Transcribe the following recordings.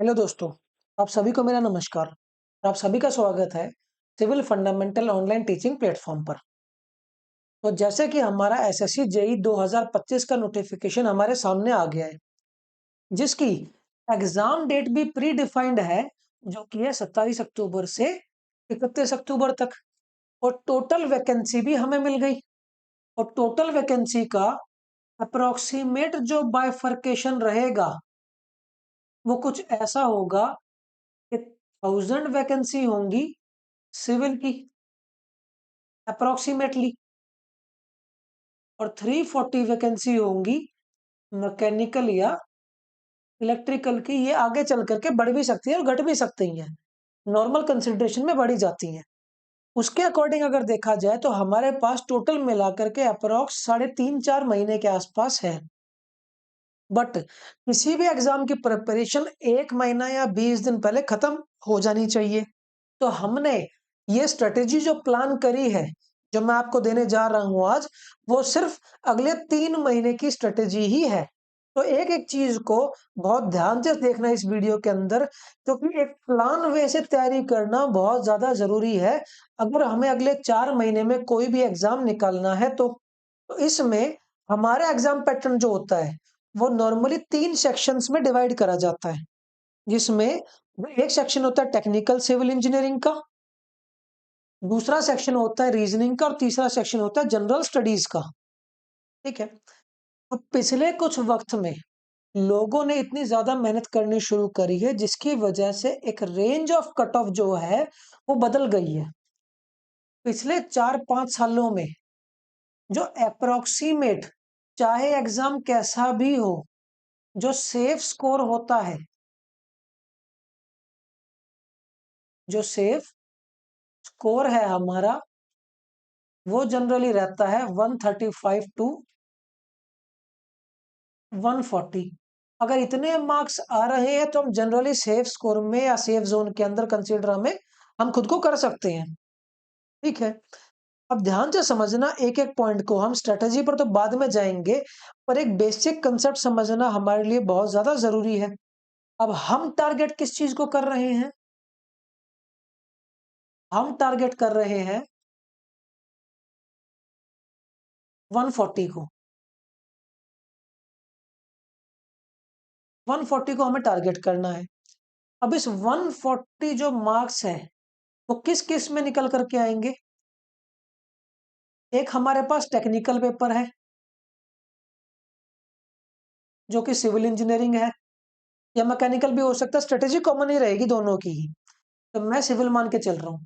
Hello दोस्तों, आप सभी को मेरा नमस्कार। आप सभी का स्वागत है civil fundamental online teaching platform पर। तो जैसे कि हमारा एसएससी जेई 2025 का नोटिफिकेशन हमारे सामने आ गया है, जिसकी एग्जाम डेट भी प्री डिफाइंड है, जो कि है 27 अक्टूबर से 31 अक्टूबर तक। और टोटल वैकेंसी भी हमें मिल गई। और टोटल वैकेंसी का अप्रोक्सीमेट जो बाइफर्केशन रहेगा वो कुछ ऐसा होगा कि 1000 वैकेंसी होंगी सिविल की अप्रोक्सीमेटली, और 340 वैकेंसी होंगी मैकेनिकल या इलेक्ट्रिकल की। ये आगे चल करके बढ़ भी सकती है और घट भी सकती हैं, नॉर्मल कंसिडरेशन में बढ़ी जाती हैं। उसके अकॉर्डिंग अगर देखा जाए तो हमारे पास टोटल मिलाकर के अप्रोक्स 3.5-4 महीने के आसपास है। बट किसी भी एग्जाम की प्रिपरेशन 1 महीना या 20 दिन पहले खत्म हो जानी चाहिए। तो हमने ये स्ट्रेटेजी जो प्लान करी है, जो मैं आपको देने जा रहा हूं आज, वो सिर्फ अगले 3 महीने की स्ट्रेटेजी ही है। तो एक एक चीज को बहुत ध्यान से देखना इस वीडियो के अंदर, क्योंकि एक प्लान वे से तैयारी करना बहुत ज्यादा जरूरी है अगर हमें अगले 4 महीने में कोई भी एग्जाम निकालना है तो इसमें हमारा एग्जाम पैटर्न जो होता है वो नॉर्मली 3 सेक्शंस में डिवाइड करा जाता है, जिसमें एक सेक्शन होता है टेक्निकल सिविल इंजीनियरिंग का, दूसरा सेक्शन होता है रीजनिंग का, और तीसरा सेक्शन होता है जनरल स्टडीज का। ठीक है। तो पिछले कुछ वक्त में लोगों ने इतनी ज्यादा मेहनत करनी शुरू करी है, जिसकी वजह से एक रेंज ऑफ कट ऑफ जो है वो बदल गई है। पिछले 4-5 सालों में जो अप्रोक्सीमेट, चाहे एग्जाम कैसा भी हो, जो सेफ स्कोर होता है, जो सेफ स्कोर है हमारा, वो जनरली रहता है 135 टू 140। अगर इतने मार्क्स आ रहे हैं तो हम जनरली सेफ स्कोर में या सेफ जोन के अंदर कंसीडर हमें हम खुद को कर सकते हैं। ठीक है। अब ध्यान से समझना एक एक पॉइंट को, हम स्ट्रेटेजी पर तो बाद में जाएंगे, पर एक बेसिक कंसेप्ट समझना हमारे लिए बहुत ज्यादा जरूरी है। अब हम टारगेट किस चीज को कर रहे हैं? हम टारगेट कर रहे हैं 140 को। 140 को हमें टारगेट करना है। अब इस 140 जो मार्क्स है वो किस किस में निकल करके आएंगे? एक हमारे पास टेक्निकल पेपर है जो कि सिविल इंजीनियरिंग है, या मैकेनिकल भी हो सकता है, स्ट्रेटेजी कॉमन ही रहेगी दोनों की ही। तो मैं सिविल मान के चल रहा हूँ।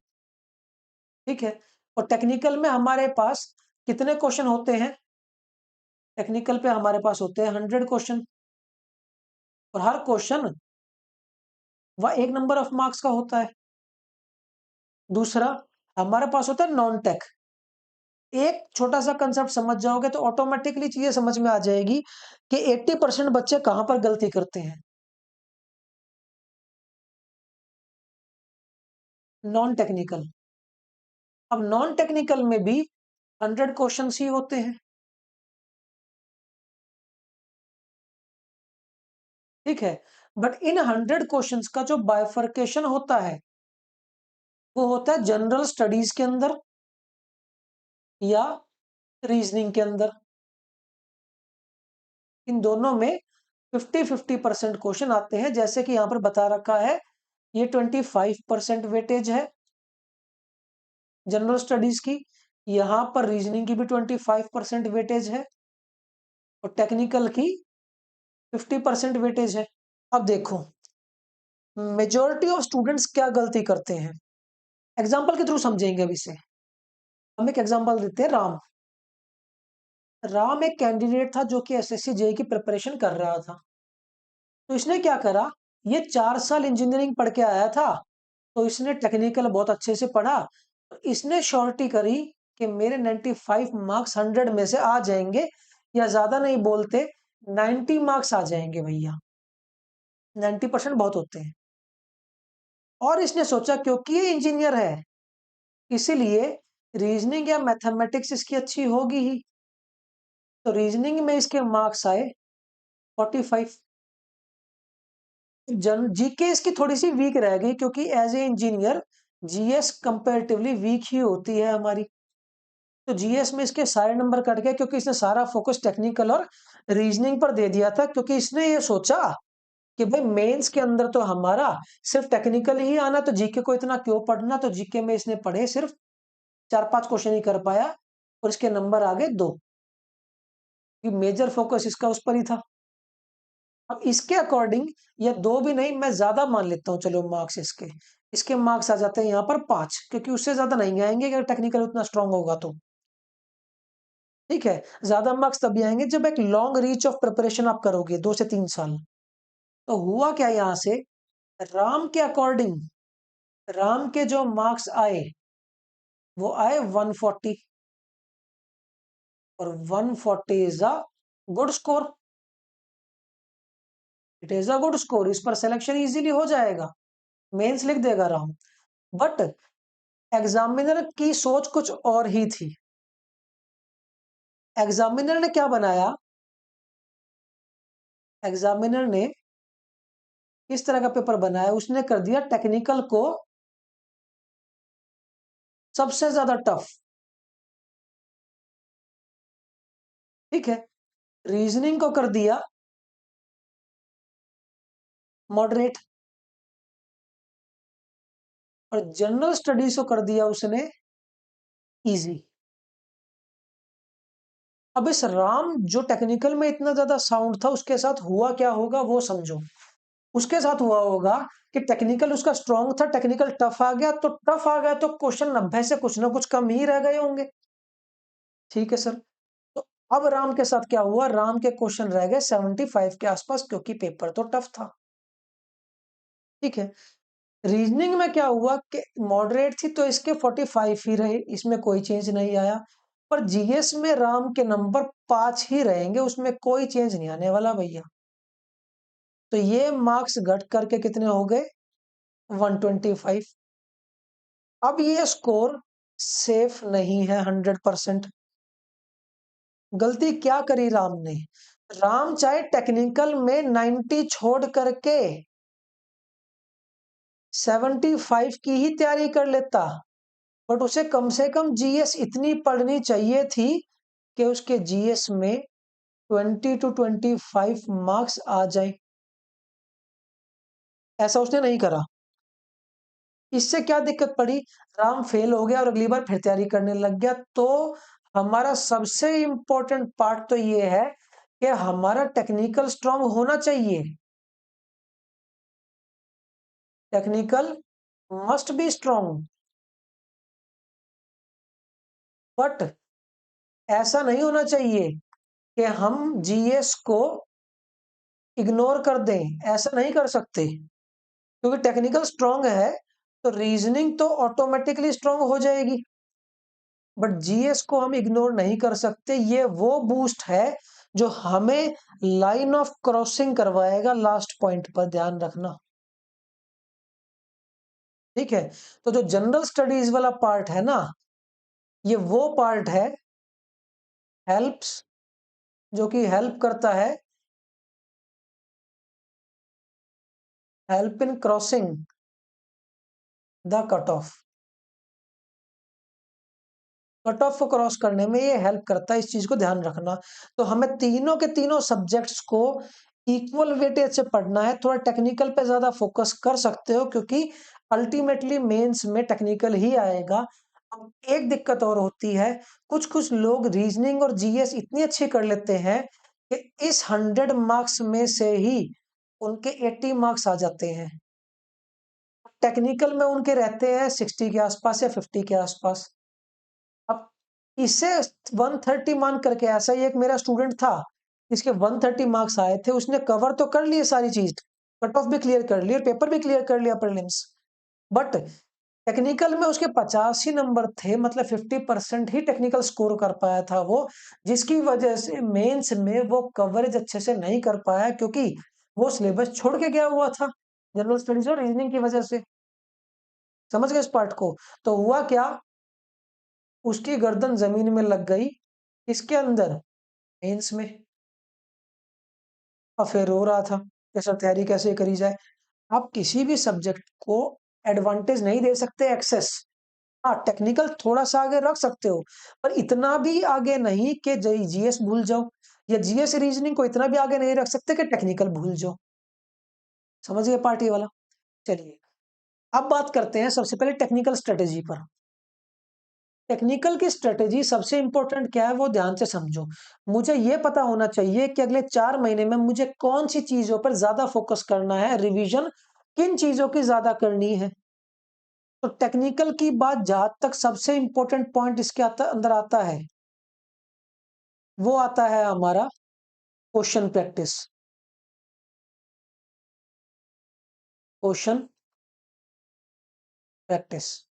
ठीक है। और टेक्निकल में हमारे पास कितने क्वेश्चन होते हैं? टेक्निकल पे हमारे पास होते हैं 100 क्वेश्चन, और हर क्वेश्चन वह 1 नंबर ऑफ मार्क्स का होता है। दूसरा हमारे पास होता है नॉन टेक। एक छोटा सा कंसेप्ट समझ जाओगे तो ऑटोमेटिकली चीजें समझ में आ जाएगी कि 80% बच्चे कहां पर गलती करते हैं। Non technical. अब नॉन टेक्निकल में भी 100 क्वेश्चन ही होते हैं। ठीक है। बट इन 100 क्वेश्चंस का जो बाइफर्केशन होता है वो होता है जनरल स्टडीज के अंदर या रीजनिंग के अंदर। इन दोनों में 50-50% क्वेश्चन आते हैं, जैसे कि यहां पर बता रखा है। ये 25% वेटेज है जनरल स्टडीज की, यहां पर रीजनिंग की भी 25% वेटेज है, और टेक्निकल की 50% वेटेज है। अब देखो, मेजोरिटी ऑफ स्टूडेंट्स क्या गलती करते हैं, एग्जाम्पल के थ्रू समझेंगे अब इसे। हम एक एग्जाम्पल देते हैं। राम। राम एक कैंडिडेट था जो कि एसएससी जेई की प्रिपरेशन कर रहा था। तो इसने क्या करा, ये 4 साल इंजीनियरिंग पढ़ के आया था, तो इसने टेक्निकल बहुत अच्छे से पढ़ा। तो इसने श्योरिटी करी कि मेरे 95 मार्क्स 100 में से आ जाएंगे, या ज्यादा नहीं बोलते 90 मार्क्स आ जाएंगे भैया। 90% बहुत होते हैं। और इसने सोचा क्योंकि ये इंजीनियर है, इसीलिए रीजनिंग या मैथमेटिक्स इसकी अच्छी होगी ही। तो रीजनिंग में इसके मार्क्स आए 45। जीके इसकी थोड़ी सी वीक रह गई, क्योंकि as a engineer GS comparatively weak ही होती है हमारी। तो जीएस में इसके सारे नंबर कट गए, क्योंकि इसने सारा फोकस टेक्निकल और रीजनिंग पर दे दिया था, क्योंकि इसने ये सोचा कि भाई मेंस के अंदर तो हमारा सिर्फ टेक्निकल ही आना, तो जीके को इतना क्यों पढ़ना। तो जीके में इसने पढ़े सिर्फ 4-5 क्वेश्चन ही कर पाया, और इसके नंबर आ गए 2, कि मेजर फोकस इसका उस पर ही था। अब इसके अकॉर्डिंग, या 2 भी नहीं, मैं ज्यादा मान लेता हूँ, चलो मार्क्स इसके इसके मार्क्स आ जाते हैं यहाँ पर 5, क्योंकि उससे ज्यादा नहीं आएंगे अगर टेक्निकल उतना स्ट्रांग होगा तो। ठीक है, ज्यादा मार्क्स तभी आएंगे जब एक लॉन्ग रीच ऑफ प्रिपरेशन आप करोगे 2 से 3 साल। तो हुआ क्या यहाँ से, राम के अकॉर्डिंग, राम के जो मार्क्स आए वो आए 140, और 140 is a good score. It is a good score, इस पर सिलेक्शन इजीली हो जाएगा, मेंस लिख देगा राम। बट एग्जामिनर की सोच कुछ और ही थी। एग्जामिनर ने क्या बनाया, एग्जामिनर ने किस तरह का पेपर बनाया, उसने कर दिया टेक्निकल को सबसे ज्यादा टफ। ठीक है, रीजनिंग को कर दिया मॉडरेट, और जनरल स्टडीज को कर दिया उसने इजी। अब इस राम जो टेक्निकल में इतना ज्यादा साउंड था, उसके साथ हुआ क्या होगा वो समझो। उसके साथ हुआ होगा कि टेक्निकल उसका स्ट्रांग था, टेक्निकल टफ आ गया, तो टफ आ गया तो क्वेश्चन 90 से कुछ ना कुछ कम ही रह गए होंगे। ठीक है सर। तो अब राम के साथ क्या हुआ, राम के क्वेश्चन रह गए 75 के आसपास, क्योंकि पेपर तो टफ था। ठीक है, रीजनिंग में क्या हुआ कि मॉडरेट थी तो इसके 45 ही रहे, इसमें कोई चेंज नहीं आया। पर जीएस में राम के नंबर 5 ही रहेंगे, उसमें कोई चेंज नहीं आने वाला भैया। तो ये मार्क्स घट करके कितने हो गए, 125। अब ये स्कोर सेफ नहीं है 100%। गलती क्या करी राम ने, राम चाहे टेक्निकल में 90 छोड़ करके 75 की ही तैयारी कर लेता, बट उसे कम से कम जीएस इतनी पढ़नी चाहिए थी कि उसके जीएस में 20 to 25 मार्क्स आ जाए। ऐसा उसने नहीं करा। इससे क्या दिक्कत पड़ी, राम फेल हो गया और अगली बार फिर तैयारी करने लग गया। तो हमारा सबसे इंपॉर्टेंट पार्ट तो ये है कि हमारा टेक्निकल स्ट्रांग होना चाहिए, technical must be strong. But ऐसा नहीं होना चाहिए कि हम जीएस को इग्नोर कर दें, ऐसा नहीं कर सकते, क्योंकि टेक्निकल स्ट्रांग है तो रीजनिंग तो ऑटोमेटिकली स्ट्रांग हो जाएगी। बट जीएस को हम इग्नोर नहीं कर सकते, ये वो बूस्ट है जो हमें लाइन ऑफ क्रॉसिंग करवाएगा लास्ट पॉइंट पर, ध्यान रखना। ठीक है, तो जो जनरल स्टडीज वाला पार्ट है ना, ये वो पार्ट है हेल्प्स, जो कि हेल्प करता है, help in crossing the cut off. Cut off को क्रॉस करने में ये हेल्प करता है, इस चीज को ध्यान रखना। तो हमें तीनों के तीनों सब्जेक्ट्स को इक्वल वेटेज से पढ़ना है। थोड़ा टेक्निकल पे ज्यादा फोकस कर सकते हो, क्योंकि अल्टीमेटली मेंस में टेक्निकल ही आएगा। अब एक दिक्कत और होती है, कुछ कुछ लोग रीजनिंग और जीएस इतनी अच्छी कर लेते हैं कि इस 100 मार्क्स में से ही उनके 80 मार्क्स आ जाते हैं। टेक्निकल में उनके रहते हैं 60 के आसपास या 50 के आसपास। अब इसे 130 मान करके, ऐसा ही एक मेरा स्टूडेंट था, इसके 130 मार्क्स आए थे, उसने कवर तो कर लिए सारी चीज, कट ऑफ भी क्लियर कर लिया, पेपर भी क्लियर कर लिया प्रीलिम्स। बट टेक्निकल में उसके 50 ही नंबर थे, मतलब 50% ही टेक्निकल स्कोर कर पाया था वो, जिसकी वजह से मेंस में वो कवरेज अच्छे से नहीं कर पाया, क्योंकि वो सिलेबस छोड़ के गया हुआ था जनरल स्टडीज और रीजनिंग की वजह से। समझ गए इस पार्ट को। तो हुआ क्या, उसकी गर्दन जमीन में लग गई, इसके अंदर मेंस में। और फिर रो रहा था कि सर तैयारी कैसे करी जाए। आप किसी भी सब्जेक्ट को एडवांटेज नहीं दे सकते एक्सेस। हाँ, टेक्निकल थोड़ा सा आगे रख सकते हो, पर इतना भी आगे नहीं कि जीएस भूल जाओ, या जीएस रीजनिंग को इतना भी आगे नहीं रख सकते कि टेक्निकल भूल जाओ। समझ गए पार्टी वाला? चलिए, अब बात करते हैं सबसे पहले टेक्निकल स्ट्रेटेजी पर। टेक्निकल की स्ट्रेटेजी सबसे इंपॉर्टेंट क्या है वो ध्यान से समझो। मुझे ये पता होना चाहिए कि अगले 4 महीने में मुझे कौन सी चीजों पर ज्यादा फोकस करना है, रिवीजन किन चीजों की ज्यादा करनी है। तो टेक्निकल की बात जहां तक सबसे इंपॉर्टेंट पॉइंट इसके अंदर आता है, वो आता है हमारा question practice. Question practice,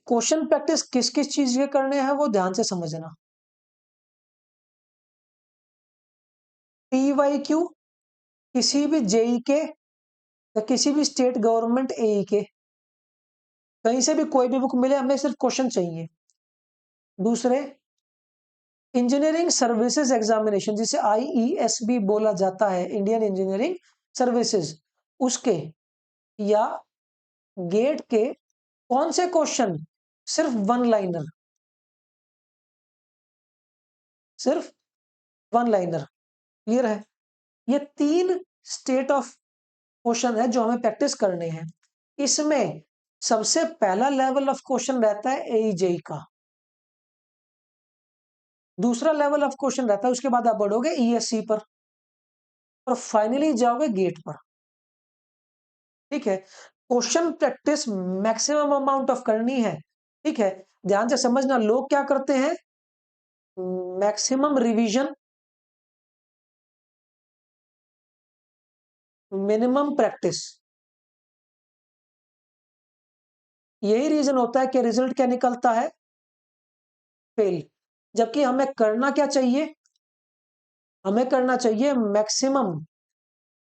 question practice किस किस चीज के करने हैं वो ध्यान से समझना। पीवाईक्यू किसी भी जेई के या किसी भी स्टेट गवर्नमेंट एई के, कहीं से भी कोई भी बुक मिले, हमें सिर्फ क्वेश्चन चाहिए। दूसरे, इंजीनियरिंग सर्विसेज एग्जामिनेशन जिसे आईईएस भी बोला जाता है, इंडियन इंजीनियरिंग सर्विसेज, उसके या गेट के कौन से क्वेश्चन सिर्फ वन लाइनर, सिर्फ वन लाइनर। क्लियर है? ये 3 स्टेट ऑफ क्वेश्चन है जो हमें प्रैक्टिस करने हैं। इसमें सबसे पहला लेवल ऑफ क्वेश्चन रहता है एईजेई का, दूसरा लेवल ऑफ क्वेश्चन रहता है, उसके बाद आप बढ़ोगे ईएससी पर, और फाइनली जाओगे गेट पर। ठीक है? Question practice maximum amount of करनी है। ठीक है? ध्यान से समझना, लोग क्या करते हैं, मैक्सिमम रिवीजन, मिनिमम प्रैक्टिस। यही रीजन होता है कि रिजल्ट क्या निकलता है, फेल। जबकि हमें करना क्या चाहिए, हमें करना चाहिए maximum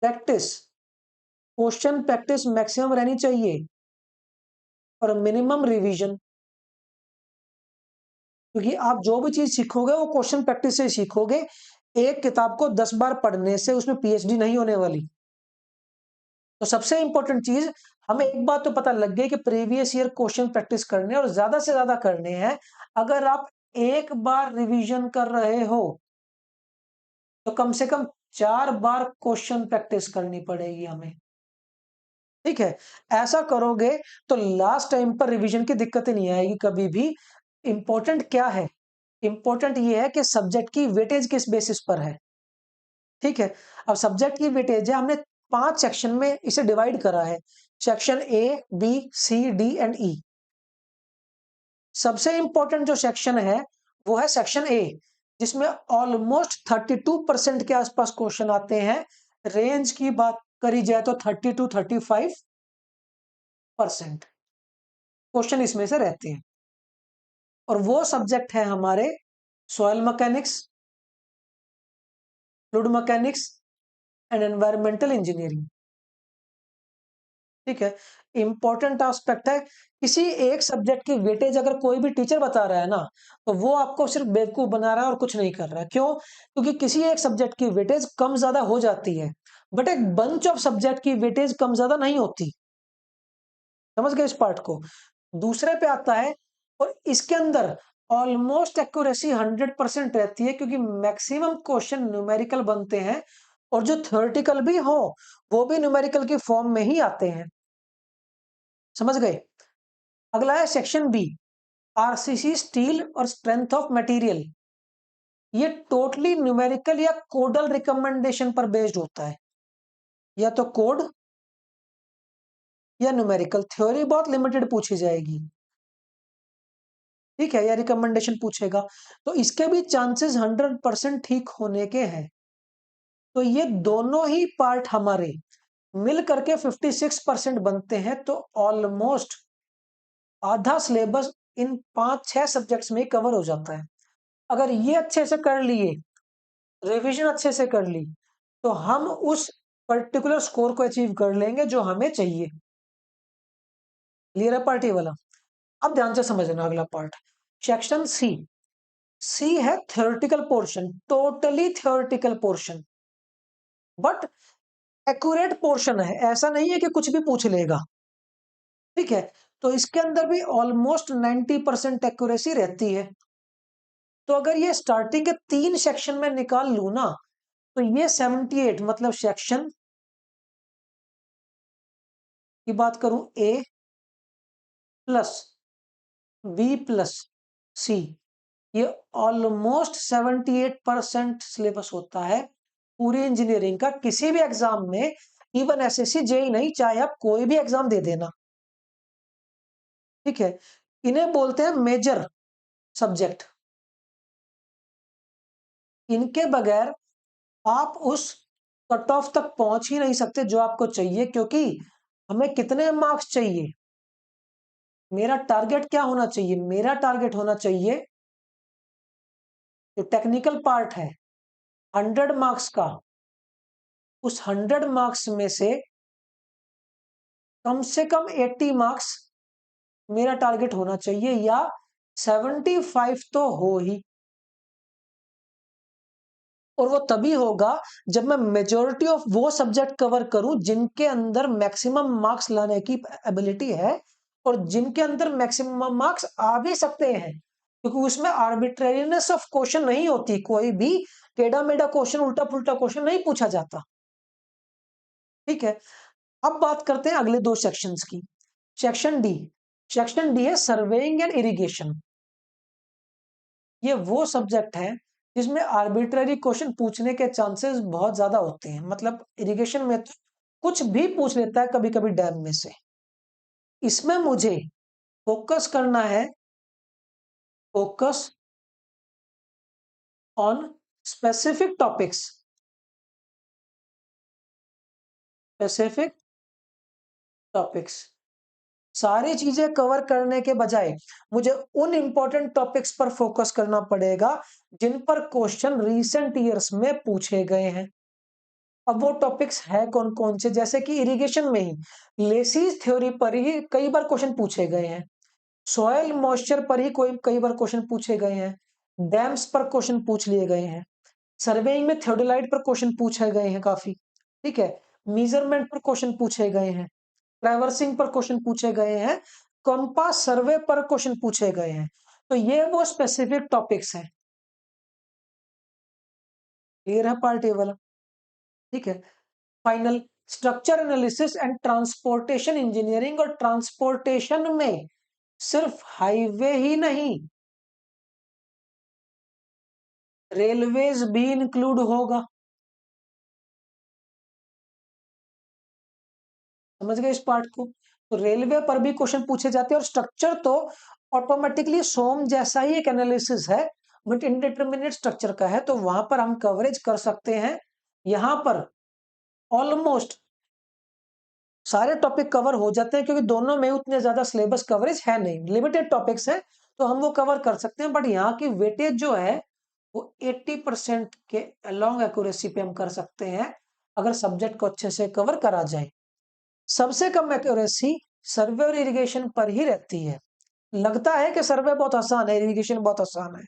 practice, question practice maximum रहनी चाहिए, और मिनिमम रिवीजन। क्योंकि आप जो भी चीज सीखोगे वो क्वेश्चन प्रैक्टिस से सीखोगे। एक किताब को 10 बार पढ़ने से उसमें पीएचडी नहीं होने वाली। तो सबसे इंपॉर्टेंट चीज, हमें एक बात तो पता लग गई कि प्रीवियस ईयर क्वेश्चन प्रैक्टिस करने और ज्यादा से ज्यादा करने हैं। अगर आप एक बार रिवीजन कर रहे हो तो कम से कम 4 बार क्वेश्चन प्रैक्टिस करनी पड़ेगी हमें। ठीक है? ऐसा करोगे तो लास्ट टाइम पर रिवीजन की दिक्कतें नहीं आएगी कभी भी। इंपॉर्टेंट क्या है, इंपॉर्टेंट ये है कि सब्जेक्ट की वेटेज किस बेसिस पर है। ठीक है? अब सब्जेक्ट की वेटेज है, हमने 5 सेक्शन में इसे डिवाइड करा है, section A, B, C, D and E. सबसे इंपॉर्टेंट जो सेक्शन है वो है सेक्शन ए, जिसमें ऑलमोस्ट 32% के आसपास क्वेश्चन आते हैं। रेंज की बात करी जाए तो 30 to 35% क्वेश्चन इसमें से रहते हैं। और वो सब्जेक्ट है हमारे soil mechanics, fluid mechanics and environmental engineering. ठीक है? इंपॉर्टेंट एस्पेक्ट है। किसी एक सब्जेक्ट की वेटेज अगर कोई भी टीचर बता रहा है ना, तो वो आपको सिर्फ बेवकूफ बना रहा है और कुछ नहीं कर रहा है। क्यों? क्योंकि किसी एक सब्जेक्ट की वेटेज कम ज्यादा हो जाती है, बट एक बंच ऑफ सब्जेक्ट की वेटेज कम ज्यादा नहीं होती। समझ गए इस पार्ट को? दूसरे पे आता है, और इसके अंदर ऑलमोस्ट एक्यूरेसी 100% रहती है, क्योंकि मैक्सिमम क्वेश्चन न्यूमेरिकल बनते हैं, और जो थ्योरेटिकल भी हो वो भी न्यूमेरिकल की फॉर्म में ही आते हैं। समझ गए? अगला है सेक्शन बी, आरसीसी स्टील और स्ट्रेंथ ऑफ मटेरियल। ये टोटली न्यूमेरिकल या कोडल रिकमेंडेशन पर बेस्ड होता है, या तो कोड या न्यूमेरिकल। थ्योरी बहुत लिमिटेड पूछी जाएगी। ठीक है? या रिकमेंडेशन पूछेगा, तो इसके भी चांसेस 100% ठीक होने के हैं। तो ये दोनों ही पार्ट हमारे मिल करके 56% बनते हैं, तो ऑलमोस्ट आधा सिलेबस इन 5-6 सब्जेक्ट्स में कवर हो जाता है। अगर ये अच्छे से कर लिए, रिवीजन अच्छे से कर ली, तो हम उस पर्टिकुलर स्कोर को अचीव कर लेंगे जो हमें चाहिए। क्लियर है पार्टी वाला? अब ध्यान से समझना अगला पार्ट, सेक्शन सी। सी है theoretical portion, totally theoretical portion, but accurate portion है, ऐसा नहीं है कि कुछ भी पूछ लेगा। ठीक है, तो इसके अंदर भी ऑलमोस्ट 90% एक्यूरेसी रहती है। तो अगर ये स्टार्टिंग के 3 सेक्शन में निकाल लू ना, तो ये 78 मतलब सेक्शन की बात करूं, ए प्लस बी प्लस सी, ये ऑलमोस्ट 78% सिलेबस होता है पूरी इंजीनियरिंग का, किसी भी एग्जाम में, इवन एसएससी जेई नहीं, चाहे आप कोई भी एग्जाम दे देना। ठीक है, इन्हें बोलते हैं मेजर सब्जेक्ट। इनके बगैर आप उस कट ऑफ तक पहुंच ही नहीं सकते जो आपको चाहिए, क्योंकि हमें कितने मार्क्स चाहिए, मेरा टारगेट क्या होना चाहिए, मेरा टारगेट होना चाहिए जो टेक्निकल पार्ट है 100 मार्क्स का, उस 100 मार्क्स में से कम 80 मार्क्स मेरा टारगेट होना चाहिए, या 75 तो हो ही। और वो तभी होगा जब मैं मेजोरिटी ऑफ वो सब्जेक्ट कवर करूं जिनके अंदर मैक्सिमम मार्क्स लाने की एबिलिटी है, और जिनके अंदर मैक्सिमम मार्क्स आ भी सकते हैं, क्योंकि उसमें आर्बिट्रेरीनेस ऑफ क्वेश्चन नहीं होती, कोई भी टेढ़ा मेढ़ा क्वेश्चन, उल्टा पुल्टा क्वेश्चन नहीं पूछा जाता। ठीक है, अब बात करते हैं अगले 2 सेक्शंस की। सेक्शन डी, सेक्शन डी है सर्वेइंग एंड इरिगेशन। ये वो सब्जेक्ट है जिसमें आर्बिट्ररी क्वेश्चन पूछने के चांसेस बहुत ज्यादा होते हैं, मतलब इरिगेशन में तो कुछ भी पूछ लेता है कभी कभी डैम में से। इसमें मुझे फोकस करना है, focus on specific topics, specific topics. सारी चीजें कवर करने के बजाय मुझे उन इंपॉर्टेंट टॉपिक्स पर फोकस करना पड़ेगा जिन पर क्वेश्चन रीसेंट ईयर्स में पूछे गए हैं। अब वो टॉपिक्स है कौन कौन से, जैसे कि इरिगेशन में ही लेसीज थ्योरी पर ही कई बार क्वेश्चन पूछे गए हैं, सॉयल मॉइस्चर पर ही कोई कई बार क्वेश्चन पूछे गए हैं, डैम्स पर क्वेश्चन पूछ लिए गए हैं, सर्वेइंग में थियोडोलाइट पर क्वेश्चन पूछे गए हैं काफी। ठीक है, मेजरमेंट पर क्वेश्चन पूछे गए हैं, ट्रैवर्सिंग पर क्वेश्चन पूछे गए हैं, कंपास सर्वे पर क्वेश्चन पूछे गए हैं। तो ये वो स्पेसिफिक टॉपिक्स हैं। क्लियर है पार्ट ए वाला? ठीक है, final, structure analysis and transportation engineering. और ट्रांसपोर्टेशन में सिर्फ हाईवे ही नहीं, रेलवेज भी इंक्लूड होगा। समझ गए इस पार्ट को? तो रेलवे पर भी क्वेश्चन पूछे जाते हैं, और स्ट्रक्चर तो ऑटोमेटिकली सोम जैसा ही एक एनालिसिस है, बट इनडिटर्मिनेट स्ट्रक्चर का है, तो वहां पर हम कवरेज कर सकते हैं। यहां पर ऑलमोस्ट सारे टॉपिक कवर हो जाते हैं, क्योंकि दोनों में उतने ज्यादा सिलेबस कवरेज है नहीं, लिमिटेड टॉपिक्स है, तो हम वो कवर कर सकते हैं। बट यहाँ की वेटेज जो है वो 80% के अलोंग एक्यूरेसी पे हम कर सकते हैं, अगर सब्जेक्ट को अच्छे से कवर करा जाए। सबसे कम एक्यूरेसी सर्वे और इरिगेशन पर ही रहती है। लगता है कि सर्वे बहुत आसान है, इरिगेशन बहुत आसान है,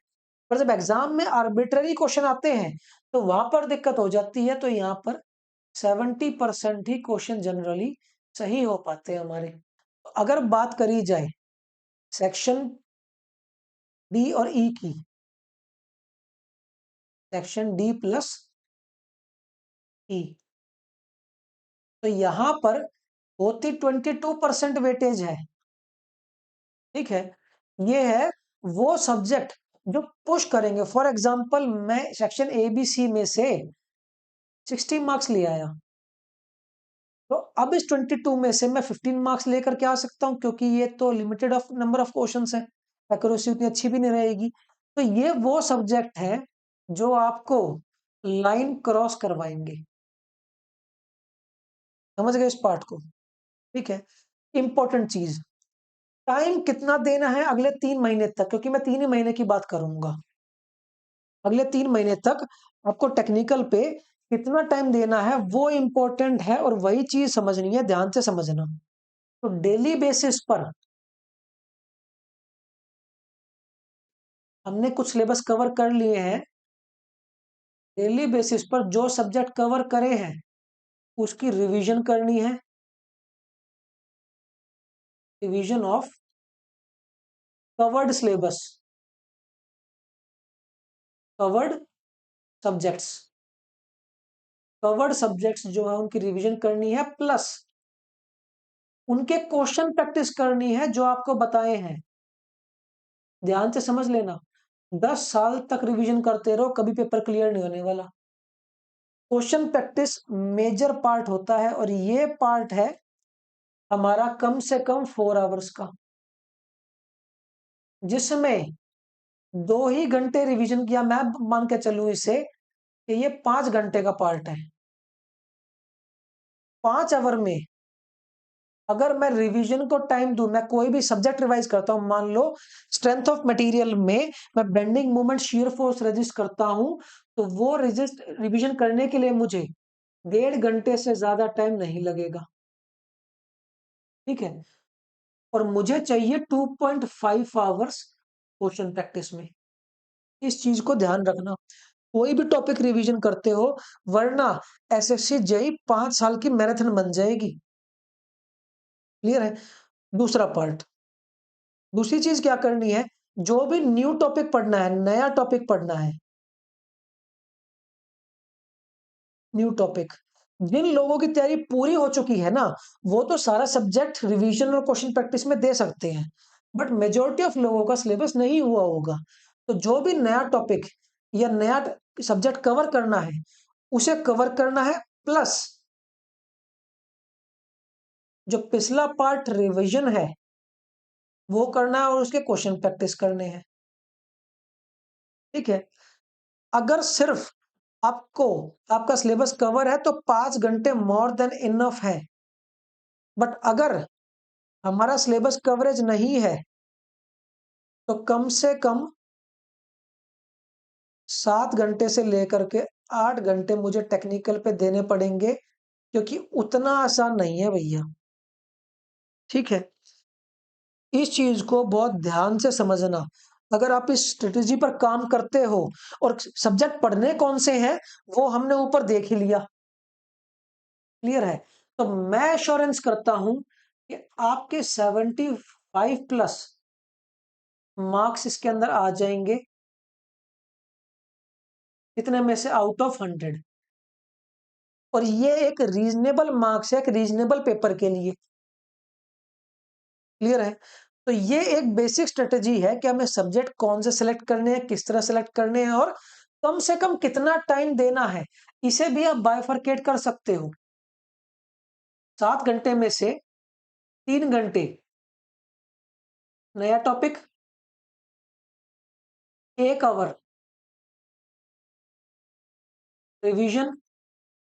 पर जब एग्जाम में आर्बिट्ररी क्वेश्चन आते हैं तो वहां पर दिक्कत हो जाती है। तो यहाँ पर 70% ही क्वेश्चन जनरली सही हो पाते हैं हमारे। अगर बात करी जाए सेक्शन डी और ई की, सेक्शन डी प्लस ई, तो यहां पर होती 22% वेटेज है। ठीक है, ये है वो सब्जेक्ट जो पुश करेंगे। फॉर एग्जांपल मैं सेक्शन ए बी सी में से 60 मार्क्स ले आया, तो अब इस 22 में से मैं 15 मार्क्स लेकर के आ सकता हूं, क्योंकि ये तो limited of number of questions है, एक्यूरेसी उतनी अच्छी भी नहीं रहेगी। तो ये वो सब्जेक्ट है जो आपको लाइन क्रॉस करवाएंगे। समझ गए इस पार्ट को? ठीक है, इंपॉर्टेंट चीज, टाइम कितना देना है अगले 3 महीने तक, क्योंकि मैं 3 ही महीने की बात करूंगा। अगले 3 महीने तक आपको टेक्निकल पे कितना टाइम देना है वो इंपॉर्टेंट है, और वही चीज समझनी है, ध्यान से समझना। तो डेली बेसिस पर हमने कुछ सिलेबस कवर कर लिए हैं, डेली बेसिस पर जो सब्जेक्ट कवर करे हैं उसकी रिवीजन करनी है, revision of covered syllabus, covered subjects, covered subjects जो है उनकी रिवीजन करनी है, प्लस उनके क्वेश्चन प्रैक्टिस करनी है जो आपको बताए हैं। ध्यान से समझ लेना, 10 साल तक रिवीजन करते रहो, कभी पेपर क्लियर नहीं होने वाला। क्वेश्चन प्रैक्टिस मेजर पार्ट होता है और ये पार्ट है हमारा कम से कम 4 आवर्स का, जिसमें 2 ही घंटे रिवीजन किया। मैं मान के चलूं इसे कि ये 5 घंटे का पार्ट है। 5 आवर में अगर मैं रिवीजन को टाइम दूं, मैं कोई भी सब्जेक्ट रिवाइज करता हूं, मान लो स्ट्रेंथ ऑफ मटेरियल में मैं bending moment shear force resist करता हूं, तो वो रजिस्ट रिवीजन करने के लिए मुझे 1.5 घंटे से ज्यादा टाइम नहीं लगेगा। ठीक है, और मुझे चाहिए 2.5 आवर्स क्वेश्चन प्रैक्टिस में। इस चीज को ध्यान रखना, कोई भी टॉपिक रिवीजन करते हो, वरना एसएससी जेई 5 साल की मैराथन बन जाएगी। क्लियर है? दूसरा पार्ट, दूसरी चीज क्या करनी है, जो भी न्यू टॉपिक पढ़ना है, नया टॉपिक पढ़ना है, न्यू टॉपिक, जिन लोगों की तैयारी पूरी हो चुकी है ना, वो तो सारा सब्जेक्ट रिवीजन और क्वेश्चन प्रैक्टिस में दे सकते हैं, बट मेजोरिटी ऑफ लोगों का सिलेबस नहीं हुआ होगा। तो जो भी नया टॉपिक या नया सब्जेक्ट कवर करना है, उसे कवर करना है, प्लस जो पिछला पार्ट रिवीजन है वो करना है और उसके क्वेश्चन प्रैक्टिस करने हैं। ठीक है, अगर सिर्फ आपको आपका सिलेबस कवर है तो 5 घंटे मोर देन इनफ है, बट अगर हमारा सिलेबस कवरेज नहीं है तो कम से कम 7 घंटे से लेकर के 8 घंटे मुझे टेक्निकल पे देने पड़ेंगे, क्योंकि उतना आसान नहीं है भैया। ठीक है, इस चीज को बहुत ध्यान से समझना। अगर आप इस स्ट्रेटेजी पर काम करते हो, और सब्जेक्ट पढ़ने कौन से हैं वो हमने ऊपर देख ही लिया, क्लियर है, तो मैं एश्योरेंस करता हूं कि आपके 75+ मार्क्स इसके अंदर आ जाएंगे। कितने में से? Out of 100। और ये एक रीजनेबल मार्क्स है, एक रीजनेबल पेपर के लिए। क्लियर है? तो ये एक बेसिक स्ट्रेटेजी है कि हमें सब्जेक्ट कौन से सिलेक्ट करने हैं, किस तरह सिलेक्ट करने हैं, और कम से कम कितना टाइम देना है। इसे भी आप बाइफरकेट कर सकते हो। 7 घंटे में से 3 घंटे नया टॉपिक, 1 आवर रिवीजन,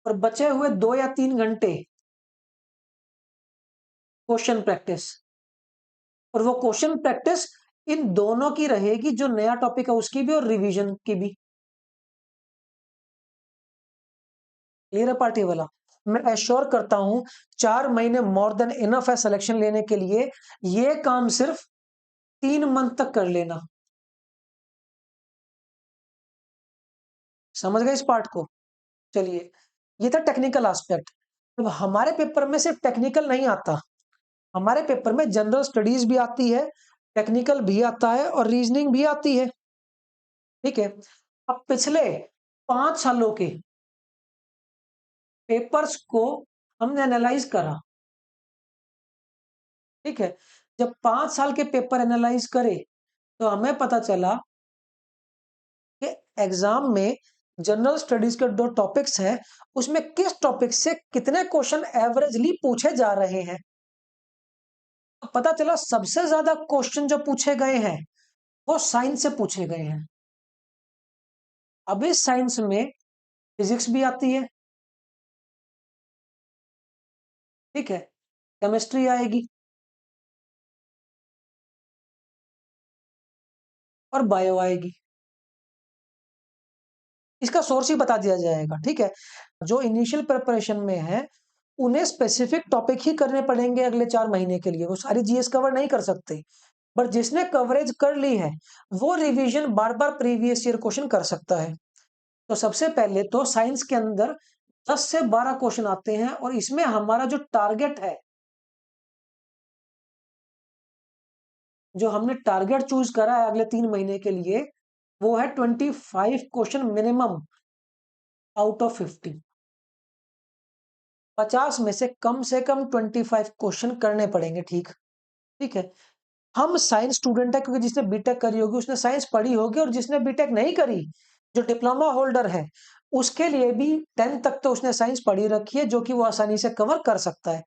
और बचे हुए 2 या 3 घंटे क्वेश्चन प्रैक्टिस। और वो क्वेश्चन प्रैक्टिस इन दोनों की रहेगी, जो नया टॉपिक है उसकी भी और रिवीजन की भी। क्लियर है पार्टी वाला? मैं एश्योर करता हूं 4 महीने मोर देन इनफ है सिलेक्शन लेने के लिए। ये काम सिर्फ 3 मंथ तक कर लेना। समझ गए इस पार्ट को? चलिए, ये था टेक्निकल एस्पेक्ट। अब हमारे पेपर में सिर्फ टेक्निकल नहीं आता, हमारे पेपर में जनरल स्टडीज भी आती है, टेक्निकल भी आता है, और रीजनिंग भी आती है। ठीक है, अब पिछले 5 सालों के पेपर्स को हमने एनालाइज करा। ठीक है, जब 5 साल के पेपर एनालाइज करे तो हमें पता चला कि एग्जाम में जनरल स्टडीज के 2 टॉपिक्स हैं, उसमें किस टॉपिक से कितने क्वेश्चन एवरेजली पूछे जा रहे हैं। तो पता चला सबसे ज्यादा क्वेश्चन जो पूछे गए हैं वो साइंस से पूछे गए हैं। अब इस साइंस में फिजिक्स भी आती है, ठीक है, केमिस्ट्री आएगी और बायो आएगी। इसका सोर्स ही बता दिया जाएगा। ठीक है, जो इनिशियल प्रिपरेशन में है उन्हें स्पेसिफिक टॉपिक ही करने पड़ेंगे अगले 4 महीने के लिए, वो सारी जीएस कवर नहीं कर सकते। बट जिसने कवरेज कर ली है वो रिवीजन बार बार प्रीवियस ईयर क्वेश्चन कर सकता है। तो सबसे पहले तो साइंस के अंदर 10 से 12 क्वेश्चन आते हैं और इसमें हमारा जो टारगेट है, जो हमने टारगेट चूज करा है अगले 3 महीने के लिए, वो है 25 क्वेश्चन मिनिमम आउट ऑफ 50। 50 में से कम 25 क्वेश्चन करने पड़ेंगे। ठीक ठीक है। हम साइंस स्टूडेंट है, क्योंकि जिसने बीटेक करी होगी उसने साइंस पढ़ी होगी, और जिसने बीटेक नहीं करी, जो डिप्लोमा होल्डर है, उसके लिए भी 10 तक तो उसने साइंस पढ़ी रखी है, जो कि वो आसानी से कवर कर सकता है,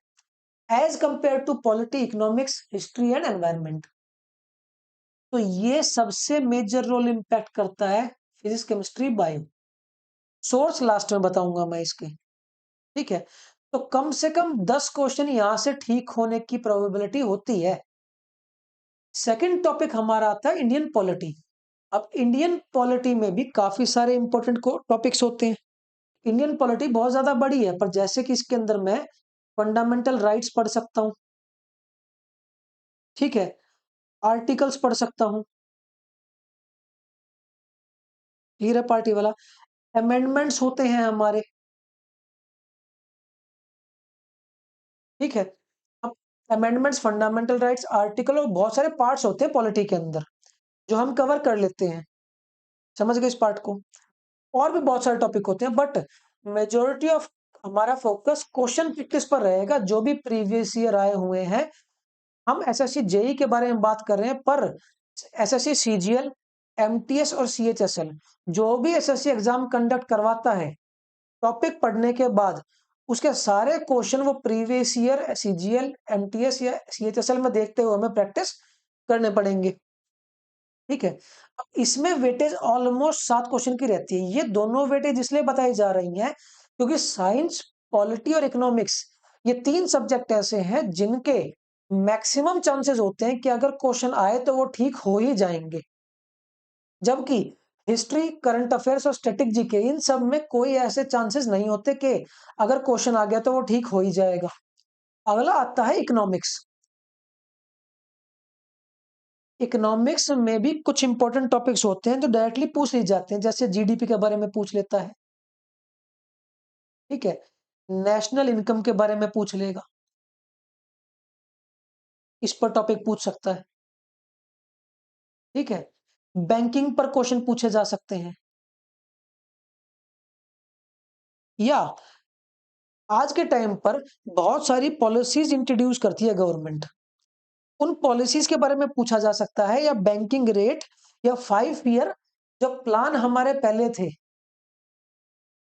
as compare to polity, economics, history and environment. तो ये सबसे मेजर रोल इंपैक्ट करता है physics, chemistry, bio. Source last में बताऊंगा मैं इसके। ठीक है। तो कम से कम 10 क्वेश्चन यहां से ठीक होने की प्रोबेबिलिटी होती है। सेकंड टॉपिक हमारा आता है इंडियन पॉलिटी। अब इंडियन पॉलिटी में भी काफी सारे इंपॉर्टेंट टॉपिक्स होते हैं। इंडियन पॉलिटी बहुत ज्यादा बड़ी है, पर जैसे कि इसके अंदर मैं फंडामेंटल राइट्स पढ़ सकता हूं, ठीक है, आर्टिकल्स पढ़ सकता हूं, क्लियर है पार्टी वाला, अमेंडमेंट्स होते हैं हमारे, ठीक है। अब अमेंडमेंट्स, फंडामेंटल राइट्स, आर्टिकल और बहुत सारे पार्ट्स होते हैं पॉलिटी के अंदर, जो हम कवर कर लेते हैं। समझ गए इस पार्ट को? और भी बहुत सारे टॉपिक होते हैं, बट मेजोरिटी ऑफ हमारा फोकस क्वेश्चन किस पर रहेगा, जो भी प्रीवियस ईयर आए हुए हैं। हम एसएससी जेई के बारे में बात कर रहे हैं, पर एसएससी सीजीएल, एमटीएस और सीएचएसएल, जो भी एसएससी एग्जाम कंडक्ट करवाता है, टॉपिक पढ़ने के बाद उसके सारे क्वेश्चन वो प्रीवियस ईयर सीजीएल, एमटीएस या सीएचएसएल में देखते हुए हमें प्रैक्टिस करने पड़ेंगे। ठीक है। अब इसमें वेटेज ऑलमोस्ट 7 क्वेश्चन की रहती है। ये दोनों वेटेज इसलिए बताई जा रही हैं क्योंकि साइंस, पॉलिटी और इकोनॉमिक्स, ये 3 सब्जेक्ट ऐसे हैं जिनके मैक्सिमम चांसेस होते हैं कि अगर क्वेश्चन आए तो वो ठीक हो ही जाएंगे। जबकि हिस्ट्री, करंट अफेयर्स और स्टैटिक जीके, इन सब में कोई ऐसे चांसेस नहीं होते कि अगर क्वेश्चन आ गया तो वो ठीक हो ही जाएगा। अगला आता है इकोनॉमिक्स। इकोनॉमिक्स में भी कुछ इंपॉर्टेंट टॉपिक्स होते हैं जो डायरेक्टली पूछ लिए जाते हैं, जैसे जीडीपी के बारे में पूछ लेता है, ठीक है, नेशनल इनकम के बारे में पूछ लेगा, इस पर टॉपिक पूछ सकता है, ठीक है। बैंकिंग पर क्वेश्चन पूछे जा सकते हैं, या आज के टाइम पर बहुत सारी पॉलिसीज इंट्रोड्यूस करती है गवर्नमेंट, उन पॉलिसीज के बारे में पूछा जा सकता है, या बैंकिंग रेट, या 5 ईयर जो प्लान हमारे पहले थे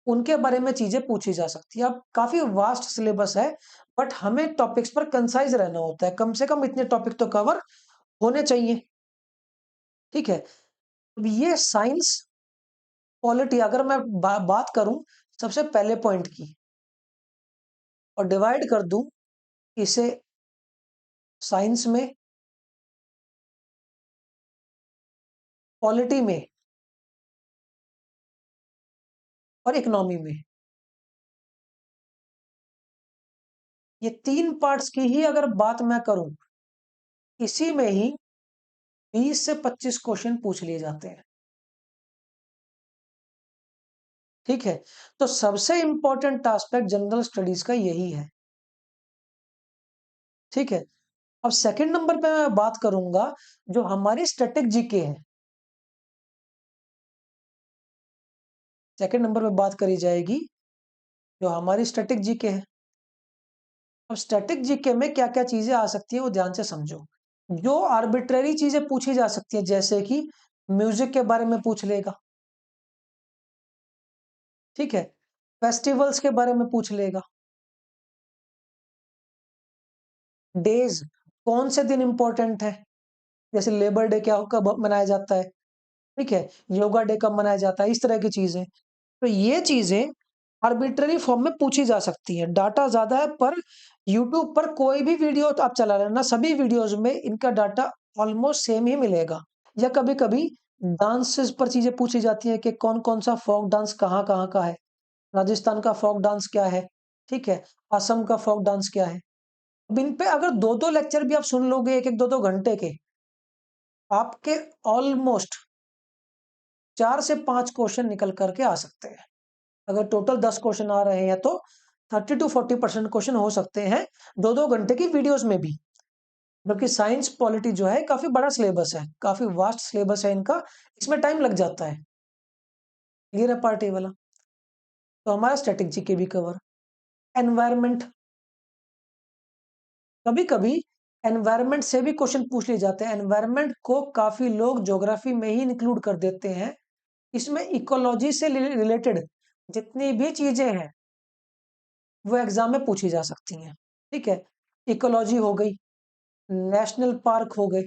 उनके बारे में चीजें पूछी जा सकती है। अब काफी वास्ट सिलेबस है, बट हमें टॉपिक्स पर कंसाइज रहना होता है, कम से कम इतने टॉपिक तो कवर होने चाहिए, ठीक है। अब ये साइंस, पॉलिटी, अगर मैं बात करूं सबसे पहले पॉइंट की और डिवाइड कर दूं इसे साइंस में, पॉलिटी में और इकोनॉमी में, ये 3 पार्ट्स की ही अगर बात मैं करूं, इसी में ही 20 से 25 क्वेश्चन पूछ लिए जाते हैं, ठीक है। तो सबसे इंपॉर्टेंट एस्पेक्ट जनरल स्टडीज का यही है, ठीक है। अब सेकंड नंबर पे मैं बात करूंगा जो हमारी स्टैटिक जीके है। सेकंड नंबर पे बात करी जाएगी जो हमारी स्टैटिक जीके है। अब स्टैटिक जीके में क्या क्या चीजें आ सकती है वो ध्यान से समझो। जो आर्बिट्रेरी चीजें पूछी जा सकती है, जैसे कि म्यूजिक के बारे में पूछ लेगा, ठीक है, फेस्टिवल्स के बारे में पूछ लेगा, डेज, कौन से दिन इंपॉर्टेंट है, जैसे लेबर डे क्या कब मनाया जाता है, ठीक है, योगा डे कब मनाया जाता है, इस तरह की चीजें। तो ये चीजें आर्बिट्ररी फॉर्म में पूछी जा सकती है। डाटा ज्यादा है, पर यूट्यूब पर कोई भी वीडियो तो आप चला लेना, सभी वीडियोस में इनका डाटा ऑलमोस्ट सेम ही मिलेगा। या कभी कभी डांसेस पर चीजें पूछी जाती है कि कौन कौन सा फोक डांस कहाँ कहाँ का है, राजस्थान का फोक डांस क्या है, ठीक है, असम का फोक डांस क्या है। अब इन पे अगर दो दो लेक्चर भी आप सुन लोगे, एक एक दो दो घंटे के, आपके ऑलमोस्ट 4 से 5 क्वेश्चन निकल करके आ सकते हैं। अगर टोटल 10 क्वेश्चन आ रहे हैं तो 30 to 40% क्वेश्चन हो सकते हैं 2-2 घंटे की वीडियोस में भी। जबकि साइंस पॉलिटी जो है काफी बड़ा सिलेबस है, काफी वास्ट सिलेबस है इनका, इसमें टाइम लग जाता है। क्लियर है पार्ट ए वाला? तो हमारा स्टैटिक जीके भी कवर। एनवायरमेंट, कभी कभी एनवायरमेंट से भी क्वेश्चन पूछ लिए जाते हैं। एनवायरमेंट को काफी लोग ज्योग्राफी में ही इंक्लूड कर देते हैं। इसमें इकोलॉजी से रिलेटेड जितनी भी चीजें हैं वो एग्जाम में पूछी जा सकती हैं। ठीक है, इकोलॉजी हो गई, नेशनल पार्क हो गए,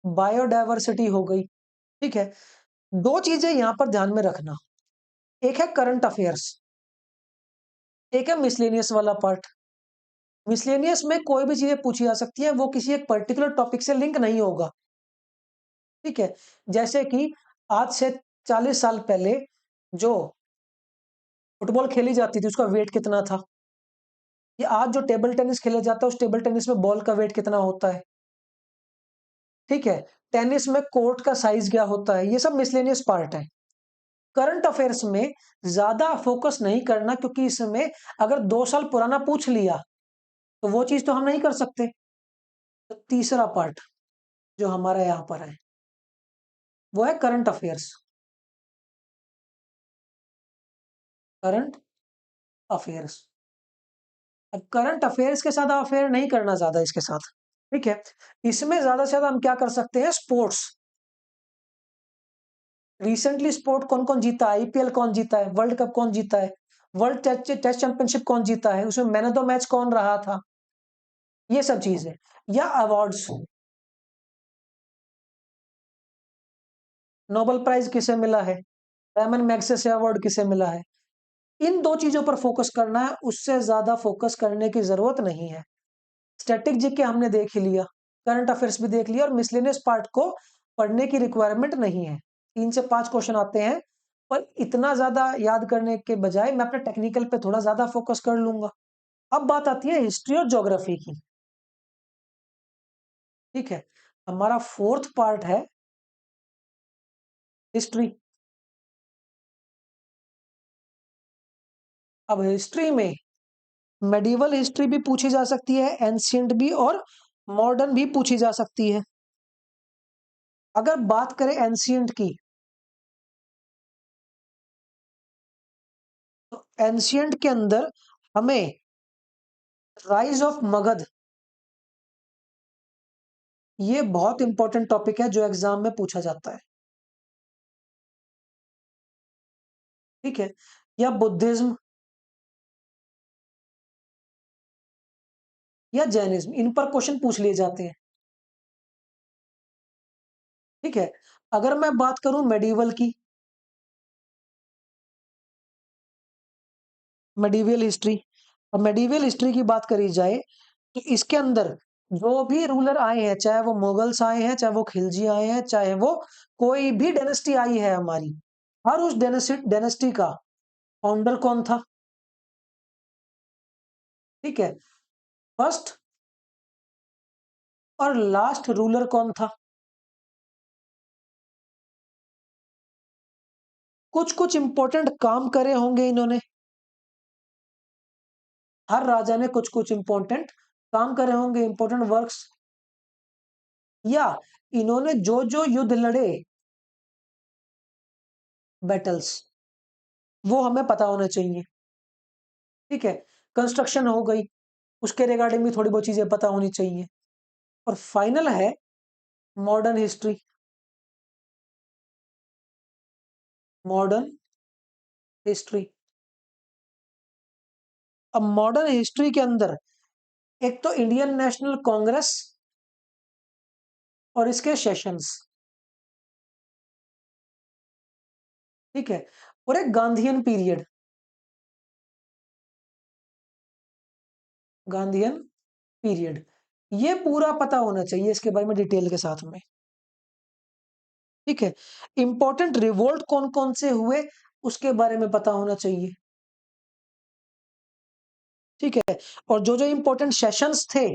बायोडायवर्सिटी हो गई। ठीक है, दो चीजें यहां पर ध्यान में रखना, एक है करंट अफेयर्स, एक है मिसलेनियस वाला पार्ट। मिसलेनियस में कोई भी चीजें पूछी जा सकती है, वो किसी एक पर्टिकुलर टॉपिक से लिंक नहीं होगा। ठीक है, जैसे कि आज से 40 साल पहले जो फुटबॉल खेली जाती थी उसका वेट कितना था, या आज जो टेबल टेनिस खेला जाता है उस टेबल टेनिस में बॉल का वेट कितना होता है। ठीक है, टेनिस में कोर्ट का साइज क्या होता है, ये सब मिसलेनियस पार्ट है। करंट अफेयर्स में ज्यादा फोकस नहीं करना, क्योंकि इसमें अगर 2 साल पुराना पूछ लिया तो वो चीज तो हम नहीं कर सकते। तो तीसरा पार्ट जो हमारा यहां पर है वो है करंट अफेयर्स। करंट अफेयर्स, अब करंट अफेयर्स के साथ अफेयर नहीं करना ज्यादा इसके साथ। ठीक है, इसमें ज्यादा से ज्यादा हम क्या कर सकते हैं, स्पोर्ट्स। रिसेंटली स्पोर्ट कौन कौन जीता है, आईपीएल कौन जीता है, वर्ल्ड कप कौन जीता है, वर्ल्ड टेस्ट चैंपियनशिप कौन जीता है, उसमें मैन ऑफ द मैच कौन रहा था, ये सब चीजें। या अवार्ड्स, नोबेल प्राइज किसे मिला है, रैमन मैग्सेसे अवार्ड किसे मिला है, इन दो चीजों पर फोकस करना है, उससे ज्यादा फोकस करने की जरूरत नहीं है। स्टैटिक जीके हमने देख ही लिया, करंट अफेयर्स भी देख लिया, और मिसलेनियस पार्ट को पढ़ने की रिक्वायरमेंट नहीं है। 3 से 5 क्वेश्चन आते हैं, पर इतना ज्यादा याद करने के बजाय मैं अपने टेक्निकल पे थोड़ा ज्यादा फोकस कर लूंगा। अब बात आती है हिस्ट्री और ज्योग्राफी की। ठीक है, हमारा फोर्थ पार्ट है हिस्ट्री। अब हिस्ट्री में मेडिवल हिस्ट्री भी पूछी जा सकती है, एंशियंट भी, और मॉडर्न भी पूछी जा सकती है। अगर बात करें एंशियंट की, तो एंशियंट के अंदर हमें राइज ऑफ मगध, ये बहुत इंपॉर्टेंट टॉपिक है जो एग्जाम में पूछा जाता है। ठीक है, या बुद्धिज्म या जैनिज्म, इन पर क्वेश्चन पूछ लिए जाते हैं। ठीक है, अगर मैं बात करूं मेडिवल की, मेडिवल हिस्ट्री, और मेडिवल हिस्ट्री की बात करी जाए तो इसके अंदर जो भी रूलर आए हैं, चाहे वो मुगल्स आए हैं, चाहे वो खिलजी आए हैं, चाहे वो कोई भी डायनेस्टी आई है हमारी, हर उस डायनेस्टी का फाउंडर कौन था। ठीक है, फर्स्ट और लास्ट रूलर कौन था। कुछ कुछ इंपॉर्टेंट काम करे होंगे इन्होंने, हर राजा ने कुछ कुछ इंपॉर्टेंट काम करे होंगे, इंपॉर्टेंट वर्क्स, या इन्होंने जो जो युद्ध लड़े, बैटल्स, वो हमें पता होना चाहिए। ठीक है, कंस्ट्रक्शन हो गई, उसके रिगार्डिंग भी थोड़ी बहुत चीजें पता होनी चाहिए। और फाइनल है मॉडर्न हिस्ट्री। मॉडर्न हिस्ट्री, अब मॉडर्न हिस्ट्री के अंदर एक तो इंडियन नेशनल कांग्रेस और इसके सेशंस। ठीक है, और एक गांधीयन पीरियड, गांधीयन पीरियड, ये पूरा पता होना चाहिए इसके बारे में डिटेल के साथ में। ठीक है, इंपॉर्टेंट रिवोल्ट कौन कौन से हुए उसके बारे में पता होना चाहिए। ठीक है, और जो जो इंपॉर्टेंट सेशंस थे,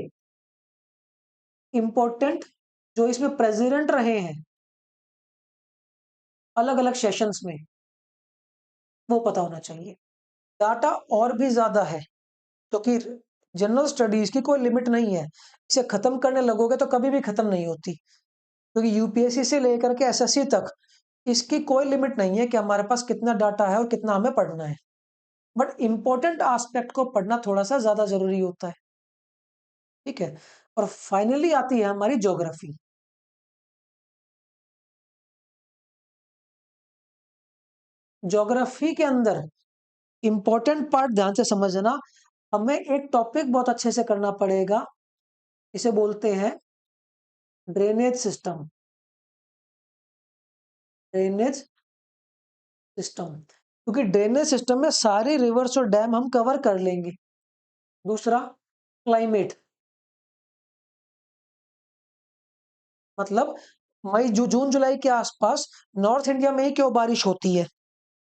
इंपॉर्टेंट जो इसमें प्रेसिडेंट रहे हैं अलग अलग सेशंस में, वो पता होना चाहिए। डाटा और भी ज्यादा है, क्योंकि जनरल स्टडीज की कोई लिमिट नहीं है। इसे खत्म करने लगोगे तो कभी भी खत्म नहीं होती, क्योंकि यूपीएससी से लेकर के एसएससी तक इसकी कोई लिमिट नहीं है कि हमारे पास कितना डाटा है और कितना हमें पढ़ना है। बट इंपॉर्टेंट एस्पेक्ट को पढ़ना थोड़ा सा ज्यादा जरूरी होता है। ठीक है। और फाइनली आती है हमारी ज्योग्राफी। ज्योग्राफी के अंदर इंपॉर्टेंट पार्ट ध्यान से समझना, हमें एक टॉपिक बहुत अच्छे से करना पड़ेगा। इसे बोलते हैं ड्रेनेज सिस्टम। ड्रेनेज सिस्टम, क्योंकि ड्रेनेज सिस्टम में सारे रिवर्स और डैम हम कवर कर लेंगे। दूसरा, क्लाइमेट, मतलब मई जून जुलाई के आसपास नॉर्थ इंडिया में ही क्यों बारिश होती है।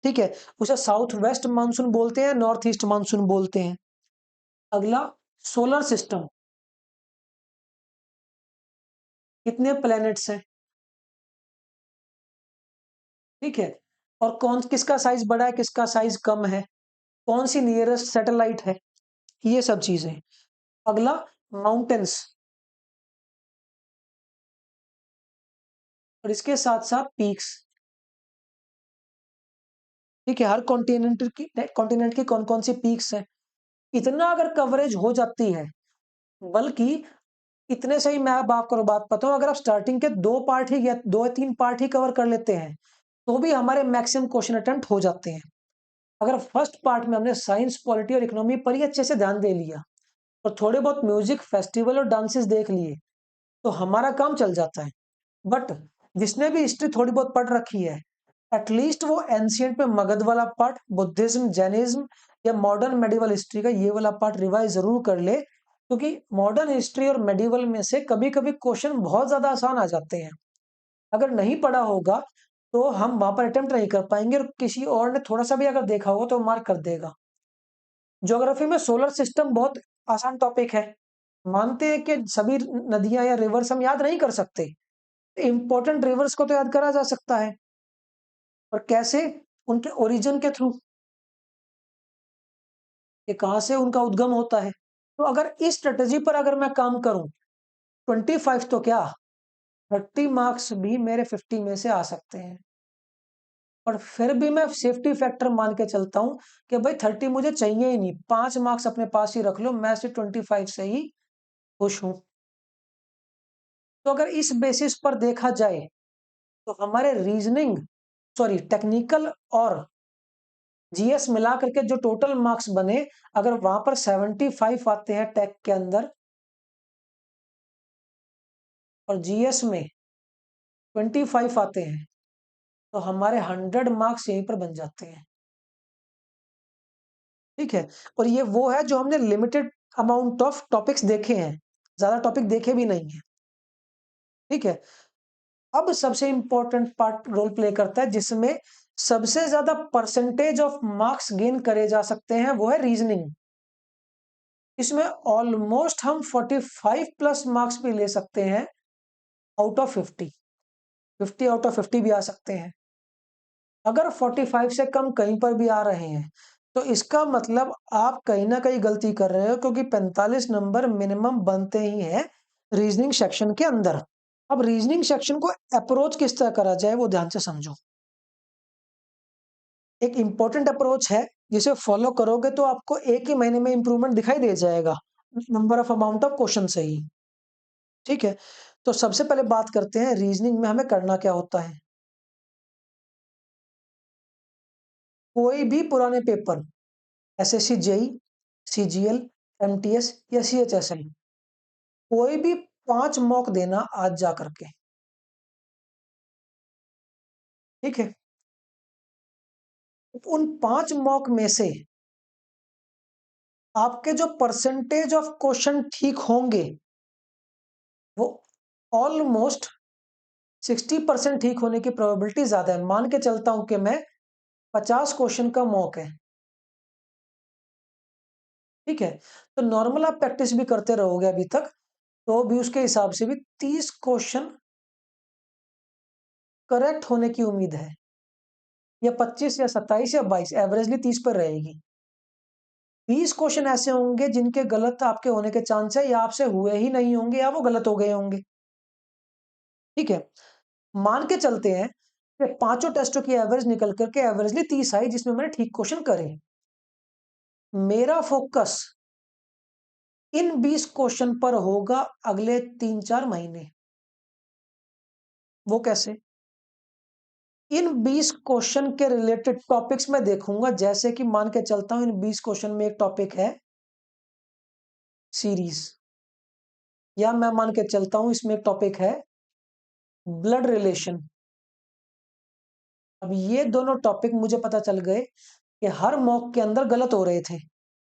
ठीक है, उसे साउथ वेस्ट मानसून बोलते हैं, नॉर्थ ईस्ट मानसून बोलते हैं। अगला, सोलर सिस्टम, कितने प्लैनेट्स हैं। ठीक है, और कौन किसका साइज बड़ा है, किसका साइज कम है, कौन सी नियरेस्ट सैटेलाइट है, ये सब चीजें। अगला, माउंटेन्स, और इसके साथ साथ पीक्स। ठीक है, हर कॉन्टिनेंट की कौन कौन सी पीक्स है, इतना अगर कवरेज हो जाती है। बल्कि इतने से ही मैं अब आपको बात बताऊं, अगर आप स्टार्टिंग के दो पार्ट ही या दो या तीन पार्ट ही कवर कर लेते हैं तो भी हमारे मैक्सिमम क्वेश्चन अटेम्प्ट हो जाते हैं। अगर फर्स्ट पार्ट में हमने साइंस, पॉलिटी और इकोनॉमी पर ही अच्छे से ध्यान दे लिया और थोड़े बहुत म्यूजिक, फेस्टिवल और डांसेस देख लिए तो हमारा काम चल जाता है। बट जिसने भी हिस्ट्री थोड़ी बहुत पढ़ रखी है, एटलीस्ट वो एंशियंट में मगध वाला पार्ट, बुद्धिज्म, जैनिज्म या मॉडर्न मेडिवल हिस्ट्री का ये वाला पार्ट रिवाइज जरूर कर ले, क्योंकि मॉडर्न हिस्ट्री और मेडिवल में से कभी कभी क्वेश्चन बहुत ज्यादा आसान आ जाते हैं। अगर नहीं पढ़ा होगा तो हम वहां पर अटेम्प्ट नहीं कर पाएंगे, और किसी और ने थोड़ा सा भी अगर देखा होगा तो मार्क कर देगा। ज्योग्राफी में सोलर सिस्टम बहुत आसान टॉपिक है। मानते हैं कि सभी नदियां या रिवर्स हम याद नहीं कर सकते, इंपॉर्टेंट रिवर्स को तो याद करा जा सकता है। और कैसे? उनके ओरिजिन के थ्रू, कि कहां से उनका उद्गम होता है। तो अगर इस स्ट्रेटेजी पर अगर मैं काम करूं, 25 तो क्या, 30 मार्क्स भी मेरे 50 में से आ सकते हैं। और फिर भी मैं सेफ्टी फैक्टर मान के चलता हूं कि भाई 30 मुझे चाहिए ही नहीं, 5 मार्क्स अपने पास ही रख लो, मैं सिर्फ 25 से ही खुश हूं। तो अगर इस बेसिस पर देखा जाए तो हमारे रीजनिंग, सॉरी टेक्निकल और जीएस मिला करके जो टोटल मार्क्स बने, अगर वहां पर 75 आते हैं टेक के अंदर और जीएस में 25 आते हैं, तो हमारे 100 मार्क्स यहीं पर बन जाते हैं। ठीक है, और ये वो है जो हमने लिमिटेड अमाउंट ऑफ टॉपिक्स देखे हैं, ज्यादा टॉपिक देखे भी नहीं है। ठीक है, अब सबसे इंपॉर्टेंट पार्ट रोल प्ले करता है, जिसमें सबसे ज्यादा परसेंटेज ऑफ मार्क्स गेन करे जा सकते हैं, वो है रीजनिंग। इसमें ऑलमोस्ट हम 45 प्लस मार्क्स भी ले सकते हैं आउट ऑफ 50, 50 आउट ऑफ 50 भी आ सकते हैं। अगर 45 से कम कहीं पर भी आ रहे हैं तो इसका मतलब आप कहीं ना कहीं गलती कर रहे हो, क्योंकि 45 नंबर मिनिमम बनते ही हैं रीजनिंग सेक्शन के अंदर। अब रीजनिंग सेक्शन को अप्रोच किस तरह करा जाए वो ध्यान से समझो। एक इंपॉर्टेंट अप्रोच है, जिसे फॉलो करोगे तो आपको एक ही महीने में इंप्रूवमेंट दिखाई दे जाएगा number of amount of question से ही। ठीक है, तो सबसे पहले बात करते हैं रीजनिंग में हमें करना क्या होता है। कोई भी पुराने paper, SSC, JE, CGL, MTS या सीएचएसएल, कोई भी 5 मॉक देना आज जा करके। ठीक है, उन 5 मॉक में से आपके जो परसेंटेज ऑफ क्वेश्चन ठीक होंगे वो ऑलमोस्ट 60% ठीक होने की प्रोबेबिलिटी ज्यादा है। मान के चलता हूं कि मैं 50 क्वेश्चन का मॉक है। ठीक है, तो नॉर्मल आप प्रैक्टिस भी करते रहोगे अभी तक, तो भी उसके हिसाब से भी 30 क्वेश्चन करेक्ट होने की उम्मीद है। या 25 या 27 या 22, एवरेजली 30 पर रहेगी। 20 क्वेश्चन ऐसे होंगे जिनके गलत आपके होने के चांस है, या आपसे हुए ही नहीं होंगे या वो गलत हो गए होंगे। ठीक है, मान के चलते हैं कि पांचों टेस्टों की एवरेज निकल करके एवरेजली 30 आई, जिसमें मैंने ठीक क्वेश्चन करे। मेरा फोकस इन 20 क्वेश्चन पर होगा अगले 3-4 महीने। वो कैसे? इन 20 क्वेश्चन के रिलेटेड टॉपिक्स में देखूंगा, जैसे कि मान के चलता हूं इन 20 क्वेश्चन में एक टॉपिक है सीरीज, या मैं मान के चलता हूं इसमें एक टॉपिक है ब्लड रिलेशन। अब ये दोनों टॉपिक मुझे पता चल गए कि हर मॉक के अंदर गलत हो रहे थे।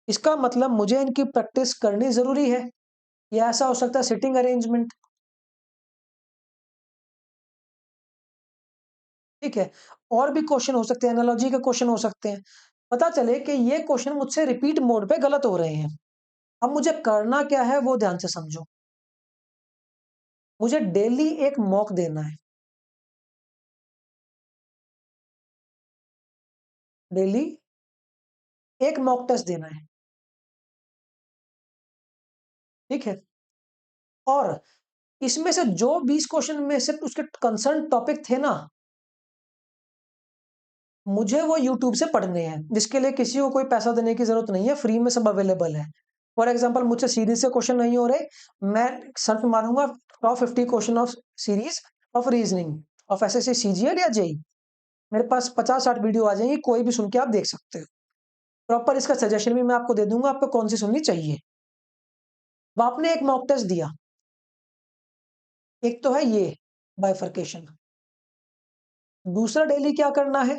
इसका मतलब मुझे इनकी प्रैक्टिस करनी जरूरी है, या ऐसा हो सकता है सिटिंग अरेंजमेंट। ठीक है, और भी क्वेश्चन हो सकते हैं, एनालॉजी के क्वेश्चन हो सकते हैं। पता चले कि ये क्वेश्चन मुझसे रिपीट मोड पे गलत हो रहे हैं। अब मुझे करना क्या है वो ध्यान से समझो। मुझे डेली एक मॉक देना है, डेली एक मॉक टेस्ट देना है। ठीक है, और इसमें से जो 20 क्वेश्चन में से उसके कंसर्न टॉपिक थे ना, मुझे वो यूट्यूब से पढ़ने हैं, जिसके लिए किसी को कोई पैसा देने की जरूरत नहीं है, फ्री में सब अवेलेबल है। फॉर एग्जाम्पल मुझसे सीरीज से क्वेश्चन नहीं हो रहे, मैं सर्च मारूंगा top 50 question of series of reasoning of SSC CGL या जेई, मेरे पास 50-60 वीडियो आ जाएंगी, कोई भी सुन के आप देख सकते हो। प्रॉपर इसका सजेशन भी मैं आपको दे दूंगा, आपको कौन सी सुननी चाहिए। अब आपने एक मॉक टेस्ट दिया, एक तो है ये बाइफर्केशन। दूसरा डेली क्या करना है,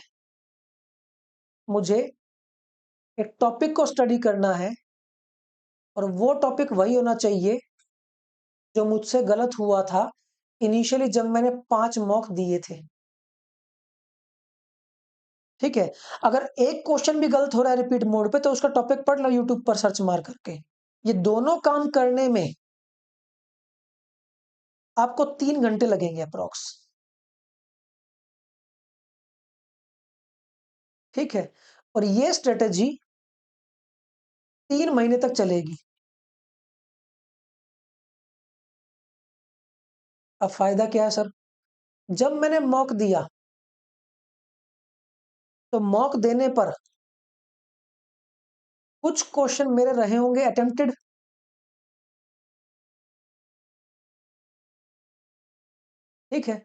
मुझे एक टॉपिक को स्टडी करना है, और वो टॉपिक वही होना चाहिए जो मुझसे गलत हुआ था इनिशियली जब मैंने 5 मॉक दिए थे। ठीक है, अगर एक क्वेश्चन भी गलत हो रहा है रिपीट मोड पे, तो उसका टॉपिक पढ़ लो यूट्यूब पर सर्च मार करके। ये दोनों काम करने में आपको 3 घंटे लगेंगे अप्रोक्स। ठीक है, और ये स्ट्रेटेजी 3 महीने तक चलेगी। अब फायदा क्या है सर? जब मैंने मॉक दिया, तो मॉक देने पर कुछ क्वेश्चन मेरे रहे होंगे अटेम्प्टेड। ठीक है,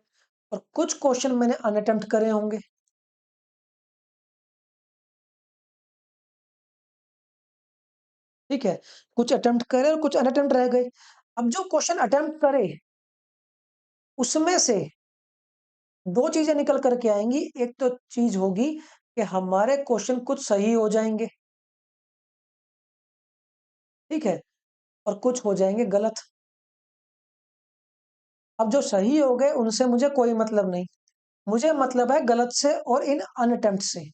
और कुछ क्वेश्चन मैंने अनअटेम्प्ट करे होंगे। ठीक है, कुछ अटेम्प्ट करे और कुछ अनअटेम्प्ट रह गए। अब जो क्वेश्चन अटेम्प्ट करे, उसमें से दो चीजें निकल करके आएंगी। एक तो चीज होगी कि हमारे क्वेश्चन कुछ सही हो जाएंगे, ठीक है, और कुछ हो जाएंगे गलत। अब जो सही हो गए उनसे मुझे कोई मतलब नहीं, मुझे मतलब है गलत से और इन अनअटेम्प्ट से।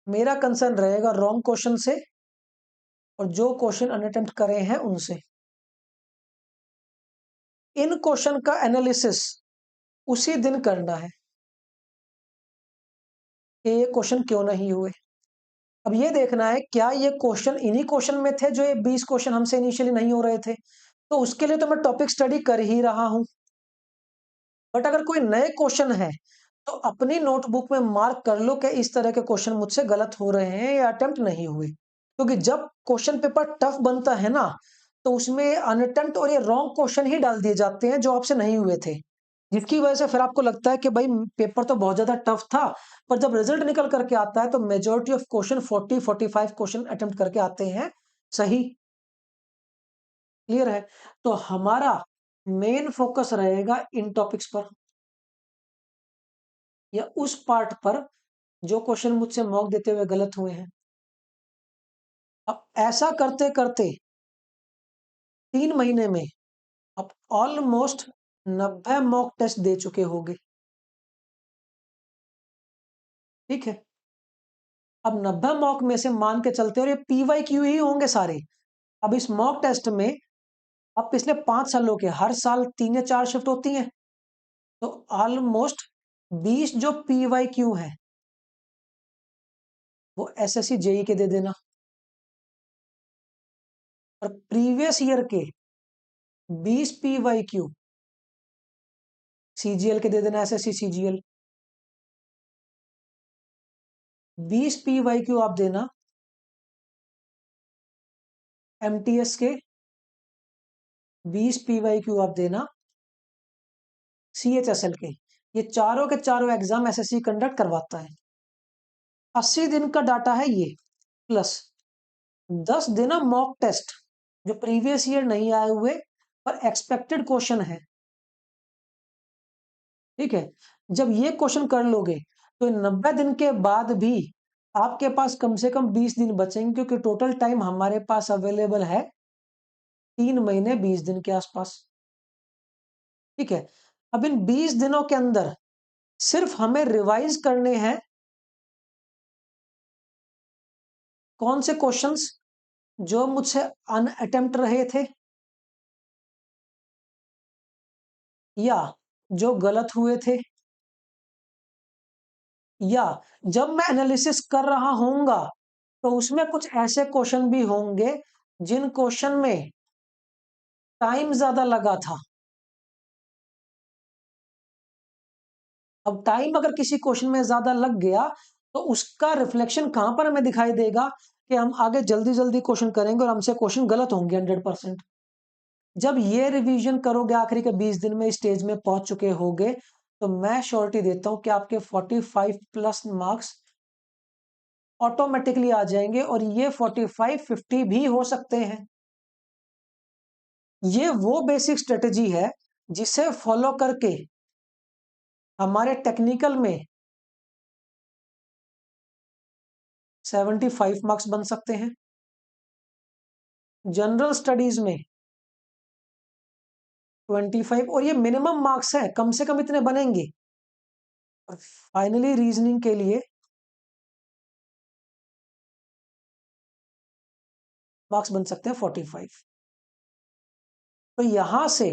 मेरा कंसर्न रहेगा रॉन्ग क्वेश्चन से और जो क्वेश्चन अनअटेम्प्ट करे हैं उनसे। इन क्वेश्चन का एनालिसिस उसी दिन करना है कि ये क्वेश्चन क्यों नहीं हुए। अब ये देखना है क्या ये क्वेश्चन इन्हीं क्वेश्चन में थे जो ये 20 क्वेश्चन हमसे इनिशियली नहीं हो रहे थे, तो उसके लिए तो मैं टॉपिक स्टडी कर ही रहा हूं। बट अगर कोई नए क्वेश्चन है, तो अपनी नोटबुक में मार्क कर लो कि इस तरह के क्वेश्चन मुझसे गलत हो रहे हैं या अटेम्प्ट नहीं हुए। क्योंकि जब क्वेश्चन पेपर टफ बनता है ना, तो उसमें अनअटेम्प्ट और ये रॉन्ग क्वेश्चन ही डाल दिए जाते हैं जो आपसे नहीं हुए थे, जिसकी वजह से फिर आपको लगता है कि भाई पेपर तो बहुत ज्यादा टफ था, पर जब रिजल्ट निकल करके आता है तो majority of question 40-45 question attempt करके आते हैं सही। क्लियर है? तो हमारा मेन फोकस रहेगा इन टॉपिक्स पर, या उस पार्ट पर जो क्वेश्चन मुझसे मॉक देते हुए गलत हुए हैं। अब ऐसा करते करते 3 महीने में आप ऑलमोस्ट 90 मॉक टेस्ट दे चुके होंगे। ठीक है, अब 90 मॉक में से मान के चलते और ये पीवाई क्यू ही होंगे सारे। अब इस मॉक टेस्ट में अब पिछले 5 सालों के हर साल 3 या 4 शिफ्ट होती हैं, तो ऑलमोस्ट 20 जो PYQ है वो SSC जेई के दे देना, और प्रीवियस ईयर के 20 PYQ CGL के दे देना, SSC CGL। 20 PYQ आप देना MTS के, 20 PYQ आप देना CHSL के। ये चारों के चारों एग्जाम SSC कंडक्ट करवाता है। 80 दिन का डाटा है ये, प्लस 10 देना मॉक टेस्ट जो प्रीवियस ईयर नहीं आए हुए पर एक्सपेक्टेड क्वेश्चन है। ठीक है, जब ये क्वेश्चन कर लोगे तो 90 दिन के बाद भी आपके पास कम से कम 20 दिन बचेंगे, क्योंकि टोटल टाइम हमारे पास अवेलेबल है 3 महीने 20 दिन के आसपास। ठीक है, अब इन 20 दिनों के अंदर सिर्फ हमें रिवाइज करने हैं कौन से क्वेश्चंस जो मुझसे अनअटेम्प्ट रहे थे या जो गलत हुए थे, या जब मैं एनालिसिस कर रहा होऊंगा तो उसमें कुछ ऐसे क्वेश्चन भी होंगे जिन क्वेश्चन में टाइम ज्यादा लगा था। अब टाइम अगर किसी क्वेश्चन में ज्यादा लग गया तो उसका रिफ्लेक्शन कहां पर हमें दिखाई देगा कि हम आगे जल्दी जल्दी क्वेश्चन करेंगे और हमसे क्वेश्चन गलत होंगे 100%। जब ये रिवीजन करोगे आखिरी के 20 दिन में स्टेज में पहुंच चुके होगे तो मैं श्योरिटी देता हूं कि आपके 45 प्लस मार्क्स ऑटोमेटिकली आ जाएंगे, और ये 45 50 भी हो सकते हैं। ये वो बेसिक स्ट्रेटेजी है जिसे फॉलो करके हमारे टेक्निकल में 75 मार्क्स बन सकते हैं, जनरल स्टडीज में 25, और ये मिनिमम मार्क्स है, कम से कम इतने बनेंगे। और फाइनली रीजनिंग के लिए मार्क्स बन सकते हैं 45। तो यहां से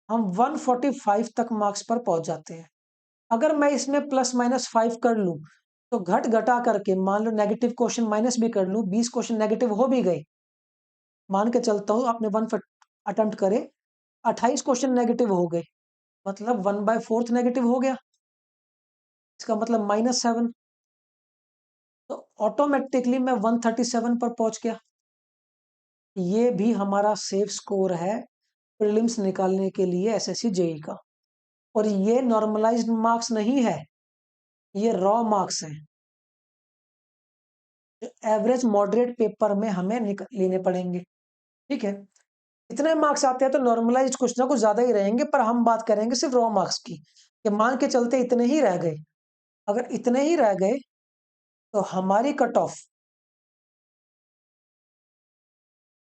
हम 145 तक मार्क्स पर पहुंच जाते हैं। अगर मैं इसमें प्लस माइनस 5 कर लूं तो घट घटा करके मान लो नेगेटिव क्वेश्चन माइनस भी कर लूं, 20 क्वेश्चन नेगेटिव हो भी गए, मान के चलता हूं आपने 1 अटेम्प्ट करे, 28 क्वेश्चन नेगेटिव हो गए, मतलब 1/4 नेगेटिव हो गया, इसका मतलब -7। तो ऑटोमेटिकली मैं 137 पर पहुंच गया। ये भी हमारा सेफ स्कोर है प्रीलिम्स निकालने के लिए एसएससी जेई का। और ये नॉर्मलाइज्ड मार्क्स नहीं है, ये रॉ मार्क्स हैं जो एवरेज मॉडरेट पेपर में हमें लेने पड़ेंगे। ठीक है, इतने मार्क्स आते हैं तो नॉर्मलाइज्ड कुछ ना कुछ ज्यादा ही रहेंगे, पर हम बात करेंगे सिर्फ रॉ मार्क्स की, कि मान के चलते इतने ही रह गए। अगर इतने ही रह गए तो हमारी कट ऑफ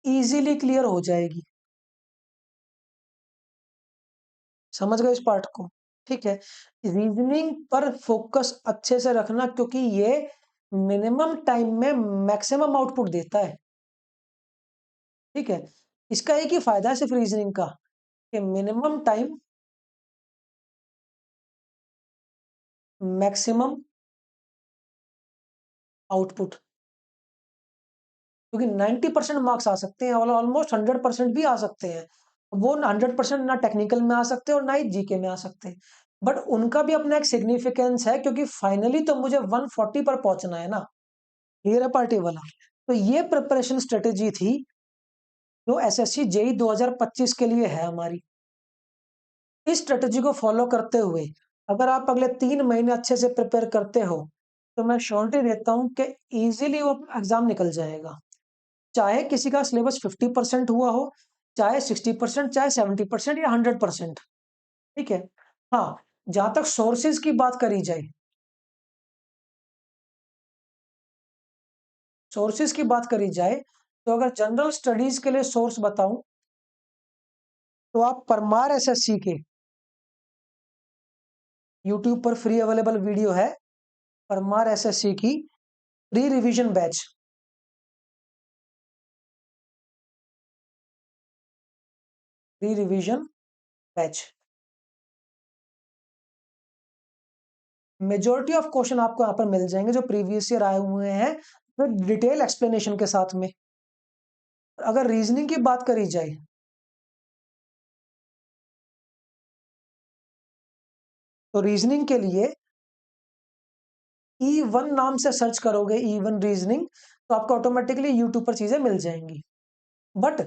इजीली क्लियर हो जाएगी। समझ गए इस पार्ट को? ठीक है, रीजनिंग पर फोकस अच्छे से रखना, क्योंकि ये मिनिमम टाइम में मैक्सिमम आउटपुट देता है। ठीक है, इसका एक ही फायदा है सिर्फ रीजनिंग का, कि मिनिमम टाइम मैक्सिमम आउटपुट। क्योंकि 90% मार्क्स आ सकते हैं और ऑलमोस्ट 100% भी आ सकते हैं। वो 100% ना टेक्निकल में आ सकते हैं और ना ही जीके में आ सकते हैं, बट उनका भी अपना एक सिग्निफिकेंस है, क्योंकि फाइनली तो मुझे 140 पर पहुंचना है ना। क्लियर है पार्टी वाला? तो ये प्रिपरेशन स्ट्रेटेजी थी जो एसएससी जेई 2025 के लिए है हमारी। इस स्ट्रेटेजी को फॉलो करते हुए अगर आप अगले 3 महीने अच्छे से प्रिपेयर करते हो तो मैं श्योरिटी देता हूं कि इजीली वो एग्जाम निकल जाएगा। चाहे किसी का सिलेबस 50% हुआ हो, चाहे 60%, चाहे 70% या 100%। ठीक है, हाँ, जहां तक सोर्सेज की बात करी जाए, सोर्सेज की बात करी जाए तो अगर जनरल स्टडीज के लिए सोर्स बताऊं तो आप परमार एसएससी के यूट्यूब पर फ्री अवेलेबल वीडियो है, परमार एसएससी की pre revision batch, pre revision batch majority of question आपको यहाँ पर मिल जाएंगे जो प्रीवियस ईयर आए हुए हैं, तो डिटेल एक्सप्लेनेशन के साथ में। अगर रीजनिंग की बात करी जाए, तो रीजनिंग के लिए E1 नाम से सर्च करोगे, E1 रीजनिंग, तो आपको ऑटोमेटिकली यूट्यूब पर चीजें मिल जाएंगी। बट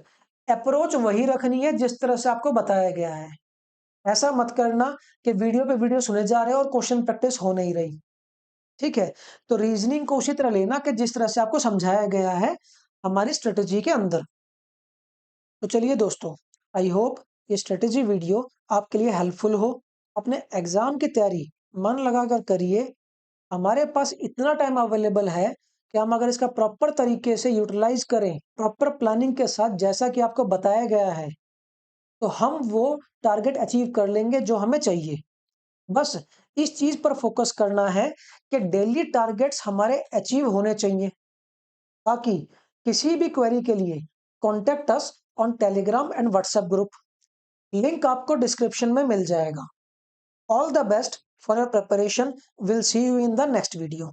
अप्रोच वही रखनी है जिस तरह से आपको बताया गया है। ऐसा मत करना कि वीडियो पे वीडियो सुने जा रहे हो और क्वेश्चन प्रैक्टिस हो नहीं रही। ठीक है, तो रीजनिंग को उसी तरह लेना कि जिस तरह से आपको समझाया गया है हमारी स्ट्रेटेजी के अंदर। तो चलिए दोस्तों, आई होप ये स्ट्रेटेजी वीडियो आपके लिए हेल्पफुल हो। अपने एग्जाम की तैयारी मन लगाकर करिए। हमारे पास इतना टाइम अवेलेबल है कि हम अगर इसका प्रॉपर तरीके से यूटिलाइज करें, प्रॉपर प्लानिंग के साथ, जैसा कि आपको बताया गया है, तो हम वो टारगेट अचीव कर लेंगे जो हमें चाहिए। बस इस चीज पर फोकस करना है कि डेली टारगेट्स हमारे अचीव होने चाहिए। ताकि किसी भी क्वेरी के लिए contact us on Telegram and WhatsApp group, link आपको डिस्क्रिप्शन में मिल जाएगा। All the best for your preparation, will see you in the next video.